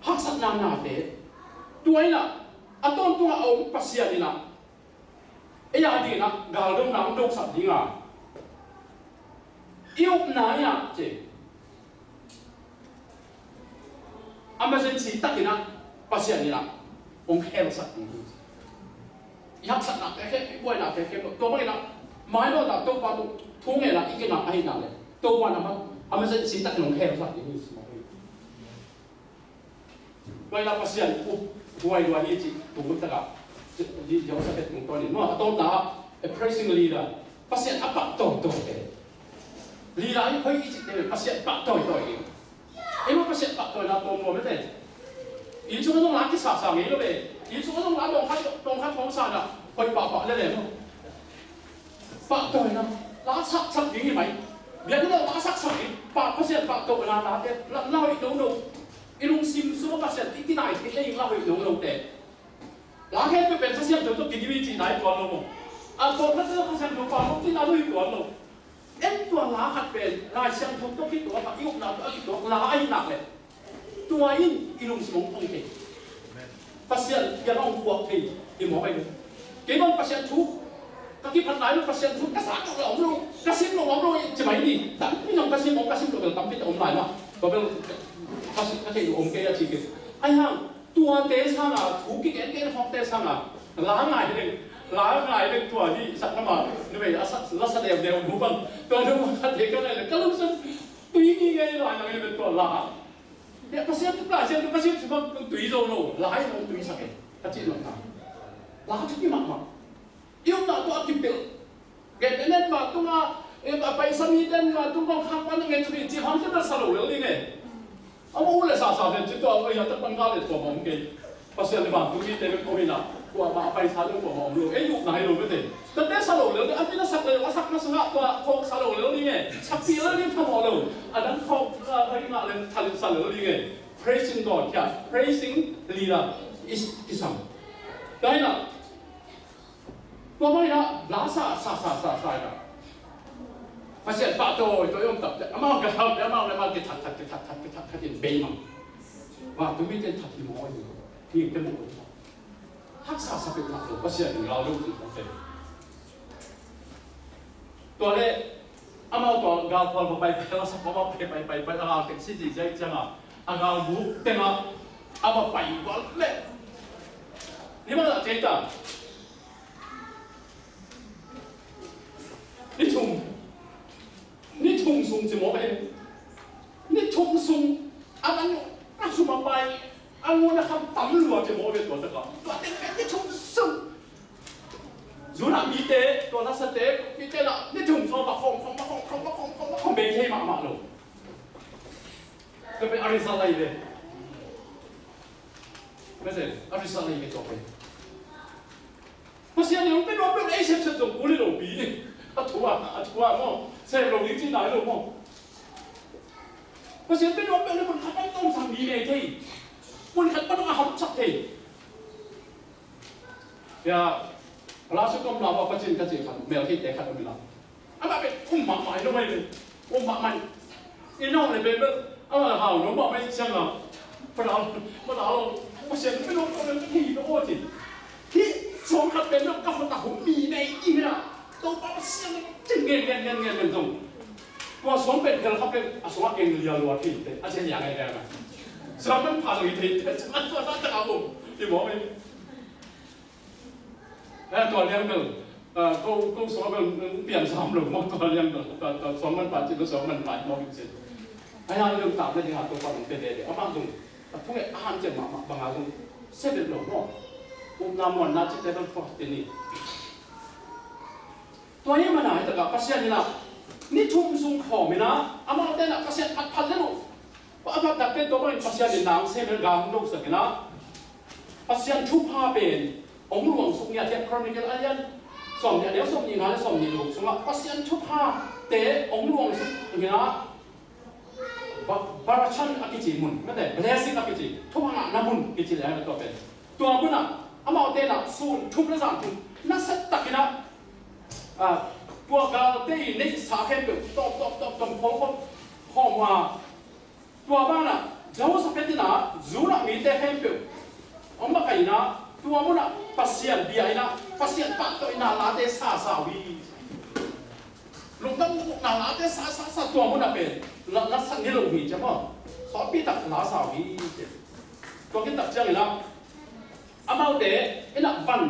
hắc sắc na thế tôi là à tôi ông pasien đi na ấy là gì na gạo đông nắng đông sạch đi à yêu nãy à chứ emergency tắc gì na pasien đi na ông khen sạch hắc sắc na cái quay na cái tôi mới na mai đó là tôi vào thu ngày là cái nào ai nào đấy tôi qua nào mà emergency tắc ông khen sạch đi quay là pasien quay qua đi chị tụi tất cả đi giáo sư cũng tôi liền nó tôi đã praising leader pasien apa tôi cái leader ấy phải chỉ để pasien apa tôi em mà pasien apa tôi là tôi mua mấy thế ý chúng nó làm cái sạcงี้đó về ý chúng nó làm đồng khách không xa là phải bảo lên không apa tôi nó lá sắc gì mày biết cái đó lá sắc gì bà bác sĩ bà tôi là lá thế lao đi đâu đâu ilung sim số bác sĩ tí này tí này lao đi đâu đâu thế lá hết cái bên bác sĩ tôi kinh nghiệm gì này toàn luôn à tôi bác sĩ tôi bảo tôi tí nào đi toàn luôn em toàn lá hạt bên lại xem tôi cáiตัวbác yêu nào cáiตัวlá ai nặng nàyตัวilung sim không thể bác sĩ giờ nó không cuộc thì mỏ bay được cái con bác sĩ chú các cái phần lái nó pasien chúng các sáng trong lòng luôn các sim lòng luôn chỉ mấy đi tạm cái dòng các sim được tạm cái ông lại mà và bên các cái ông kia chỉ cái ai hang tua tế sang là thú cái học tế sang là lá ngài đây tua đi sẵn mà như vậy là sát đều đủ bằng tua đâu mà thấy cái này là các lúc sinh tùy cái lại là cái tua lá để pasien chúng lại xem pasien chúng ta tùy rồi lá nó tùy sao cái chuyện làm lá cái mặt yêu nào tôi kịp được cái nên mà tôi là phải xem như thế mà tôi không tham quan những cái chỉ hoàn toàn là sao rồi đi nghe ông là sao thì chỉ tôi bây giờ tất cả các cái của cái bác sĩ là tôi đi tới cái nào của bà phải sao được của ông ấy lúc này rồi cái gì tất cả sao rồi anh biết nó sắc nó sắc của không sao rồi đi nghe sắc gì đi không họ rồi anh không cái nào lên thành sao rồi đi nghe praising God praising leader is some đấy là tôi nói là lá sa đó phát hiện bắt tôi ông tập mà cái thằng mà cái thật cái bể mà và tôi biết tên thật thì mọi người thì cái một hắc sa bị lạc rồi phát hiện lao đâu thì không thểตัวนี้อามาตัวกาลพอลไปแล้วสักว่าไปแล้วเราเป็นสิ่งที่ใจจังอ่ะอากาบุกเต็มอ่ะอามาไปวันเล่นี่มันอะไรจ้ะนี่ทุ่งซุงจะมองไปนี่ทุ่งซุงอันนั้นน่าสุมาไปอันนู้นนะครับตำรวจจะมองไปตัวสักก่อนตัวเด็กนี่ทุ่งซุงยูน่ะมีเตะตัวนักเตะมีเตะละนี่ทุ่งซุงมาของเบย์ให้มาลงก็เป็นอาริซาไลเลยไม่ใช่อาริซาไลไม่จบเลยเพราะฉะนั้นผมเป็นว่าเป็นไอ้เชฟตัวกูเลยหลงปีนี่ทั่วมั้งเซลล์ลิจินได้หรือมั้งเพราะฉะนั้นเป็นว่าเป็นคนขับต้องสั่งดีเลยที่คนขับต้องเอาชัดที่อย่าล่าสุดก็เราว่าจินกันจีขับเมลที่เตะขับไม่ละอะไรเป็นอุ้มหมาใหม่ทำไมเลยอุ้มหมาใหม่อีน้องเลยเป็นแบบหาวน้องบอกไม่ใช่หรอเพราะเราเพราะฉะนั้นเป็นว่าเป็นที่โอ้จิที่สองขับเป็นเรื่องกับคนต่างผมมีในอีกนะตัวป้าเสียงจึงเงี้ยเป็นตรงว่าสองเป็นกันเขาเป็นสองเก่งเรียลวัดที่แต่อาจจะอย่างไรกันนะสองเป็นผ่านวิธีแต่ฉันตัวนั้นจะเอาผมที่บอกไปแล้วตัวเลี้ยงหนึ่งก็สองเป็นเปลี่ยนสามหรือมองตัวเลี้ยงหนึ่งแต่สองมันผ่านจิตสองมันผ่านมองจริงไอ้ยังเรื่องต่างๆที่หาตัวความเป็นเด็กเอาบางตรงแต่พวกไอ้อาหารจะมาบางอย่างตรงเส้นเป็นหลงว่าอุ้มน้ำมันน่าจะได้เป็นฟอสตินี่ตัวนี้มันไหนแต่กับpasienนี่นะนี่ทุ่มซุงของมั้ยนะอามาเต้นอะpasienพัดเลยลูกว่าอาดับเป็นตัวมันpasienนี่นางเซนกางลูกสักนะpasienทุบผ้าเป็นองค์หลวงสุญญาเทียบครอนิเกลอะไรยันสมเนี่ยเดี๋ยวสมยิงหาแล้วสมยิงลูกสมว่าpasienทุบผ้าเตะองค์หลวงสุญญาบาราชันอากิจิมุนไม่แต่ blessing อากิจิทุบผ้าน้ำมุนกิจิแล้วตัวเป็นตัวมุนอะอามาเต้นอะสูนทุบแล้วสั่งทุบน่าเสตักนะตัวกาเต้ในสาเหตุตบของว่าตัวบ้านน่ะเจ้าสักทีน่ะจูน่ะมีแต่เหตุอมบักไก่น่ะตัวมันน่ะปัสเซียนบีไอน่ะปัสเซียนปัดตัวน่ะลาเตสาวีลุงต้องน่ะลาเตสาตัวมันน่ะเป็นลักษณะนี้ลุงมีใช่ไหมสอนปีตักลาสาวีตัวกินตักเจ้าเลยนะอามาเตไอ้น่ะฟัน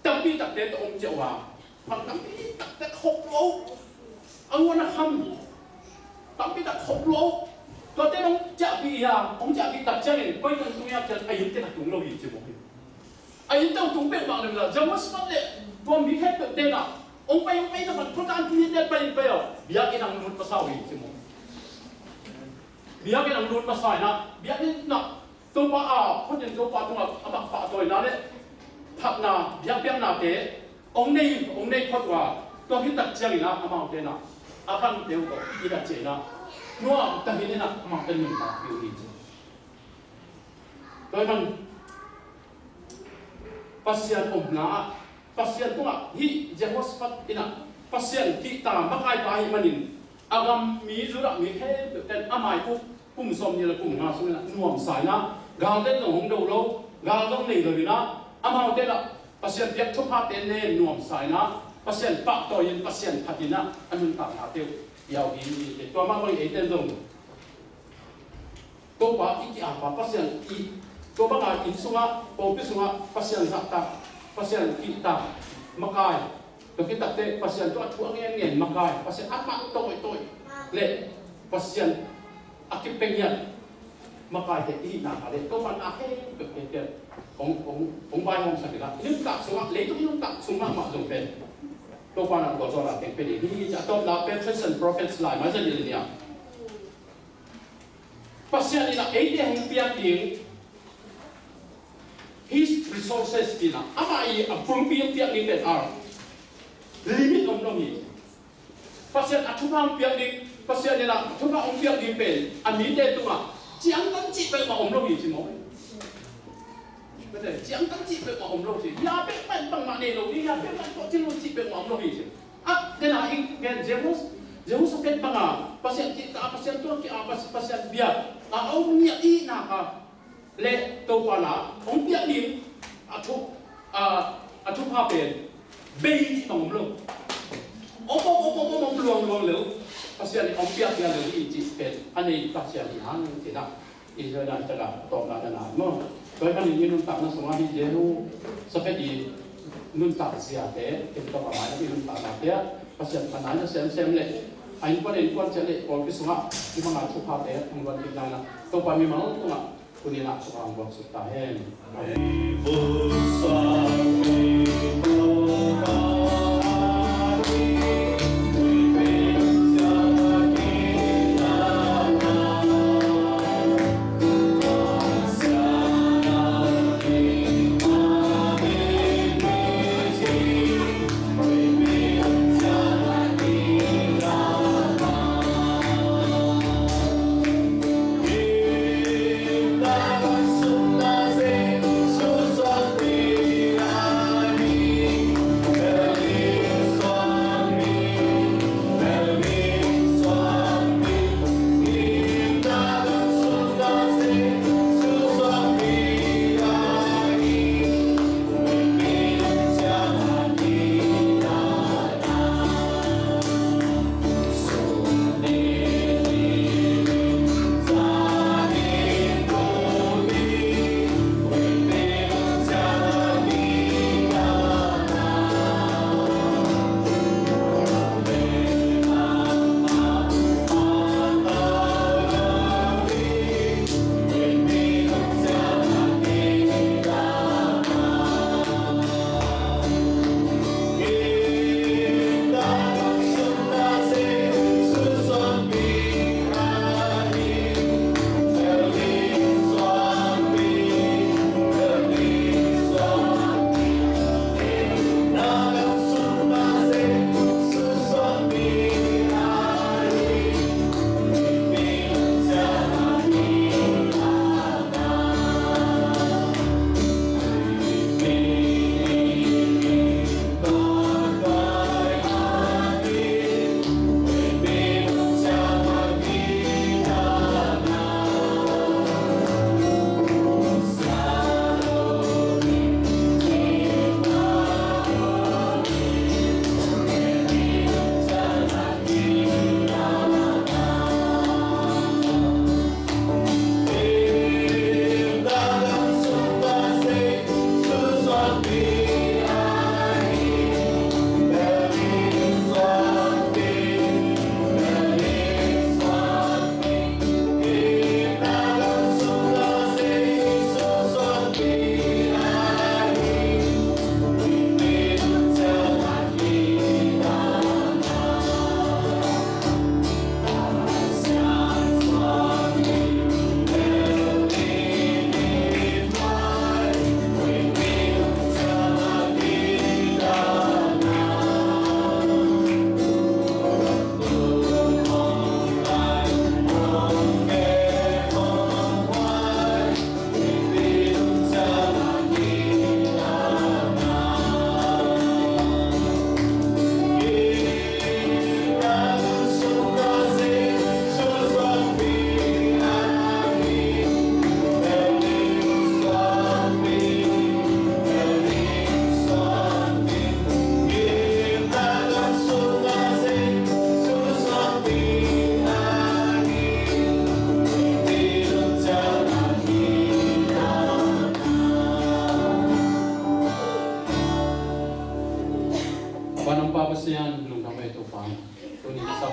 ตั้งปีตักเตะตัวอมเจ้าว่าพังตั้งปีตักแต่ขบโลอังวันนะคำตั้งปีตักขบโลตัวเต้ต้องจะปีอ่ะผมจะปีตักเจ้าเนี่ยก็ยังตัวอยากจะไอ้ยินเต้ตักตุงเราอีกใช่ไหมไอ้ยินเต้ตุงเป็นบางเลยละจะมาสมัครเลยตัวมีแค่เต้น่ะองไปแต่มันพุทธานที่เต้ไปอ่ะบิยากินังรุนภาษาอีกใช่ไหมบิยากินังรุนภาษานะบิยากินังตัวป้าคนยังตัวป้าตัวอาบักป้าตัวนั้นเนี่ยพักนาบิยาเปียงนาเตองในพอดว่าต ก็ที่ตัดเชียงนะอามาเตนะอาคันเดียวก็อีดัดเจนะนัวแต่ที่นี่นะอามาเป็นหนึ่งตาอยู่อีกโดยมันปัสยานอมนาปัสยานตัวฮิเจโฮสฟัตอินะปัสยานที่ตามบักไอไปมันนินอากามมีจุระมีแค่แต่อามายปุ๊บปุ่มสมนี่ละปุ่มงาสมินะนัวสายนะกางเต้นหงดูโลกางต้องนี่เลยนะอามาเตนะปัสยานเปียกทุกภาพเต้นเน่นัวสายนะปัสยานปะต่อยันปัสยานพัดินะอันนั้นต่างหากเดียวยาวอินตัวมากเลยเต้นตรงตัวว่าอีกอย่างว่าปัสยานอีตัวบางอย่างอินสุงะโอปิสุงะปัสยานสักตาปัสยานกิตามากายตัวกิตาเตปัสยานตัวชั่วเงี้ยมากายปัสยานอัตมาโต้เละปัสยานอากิเป็งยันมากายเตอีนาอะไรตัวมันอาเฮเกิดเกิดของใบของสัตว์ละลืมตักสุงะเละตัวลืมตักสุงะมาจงเป็นตัวมันก็จะละเป็นนี่จะต้องละเป็น present prophets หลายมาจะยืนเนี่ยปัสยานนี่ละเอเดียงเปียกดิ่งhis resources ina ama I approve piang ni ten ar limit om no hi pasien athupang piang ni pasien ni la thupa om piang ni pen ami te tu ma chiang tan chi pe ma om lo hi chi mo betul chiang tan chi pe ma om lo chi ya pe man bang ma ne lo ni ya pe man ko chi lo chi pe ma om lo hi chi den a ing gen Zeus pen banga pasien ti ta pasien tu ki pasien bia a om ni I na ka le to pala ông biết đi à thu hoa bền bay chỉ bằng một lông ông luồng lửa phát hiện ông biết là lửa gì chỉ bền anh ấy phát hiện thì hắn chỉ là ý giờ đang là tóm lại là mà với anh ấy luôn tạo nó sống đi dễ luôn sao phải đi luôn tạo gì à thế thì tao bảo mày luôn tạo là thế phát hiện phản ánh nó xem lệ anh quan đến quan sẽ lệ còn cái số mạng nhưng mà thu hoa thế không quan trọng là tao bảo mình mà nó không ạ Kunila Tuhan Bangsa Tahen.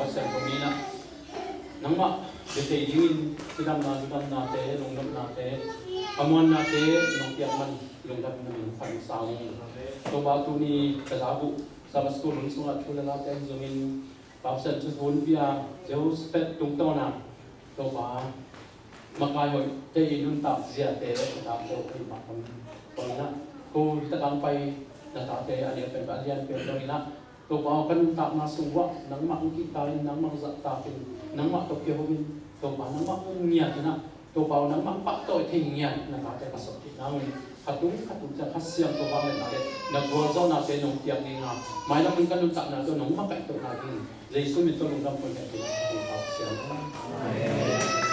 sen ko ni na nang ma dite dingin silang na dukan nate lunggap nate amuan nate nung tiyaman lunggap namin pansang to ba tu ni kasabu sa school sungat ko na natin zungin pausan tusun pia jauh spet tung to na to ba makayo te inun tap zia te tap to ki ma kon na ko takang pai na tate ani pen ba lian pen do ina to ba kan tap na suwa nang ma ki kain nang ma za tapin nang ma to ke homin to ba nang ma nya na to ba nang ma pa to thing nya na tate ka so ti nang katung ja khasyam to ba na le na go zo na pe nong tiang ni nga mai na mun kan nun tak na to nong ma kai to na din jesu mi to nong kam ko ke ti ko pa siam amen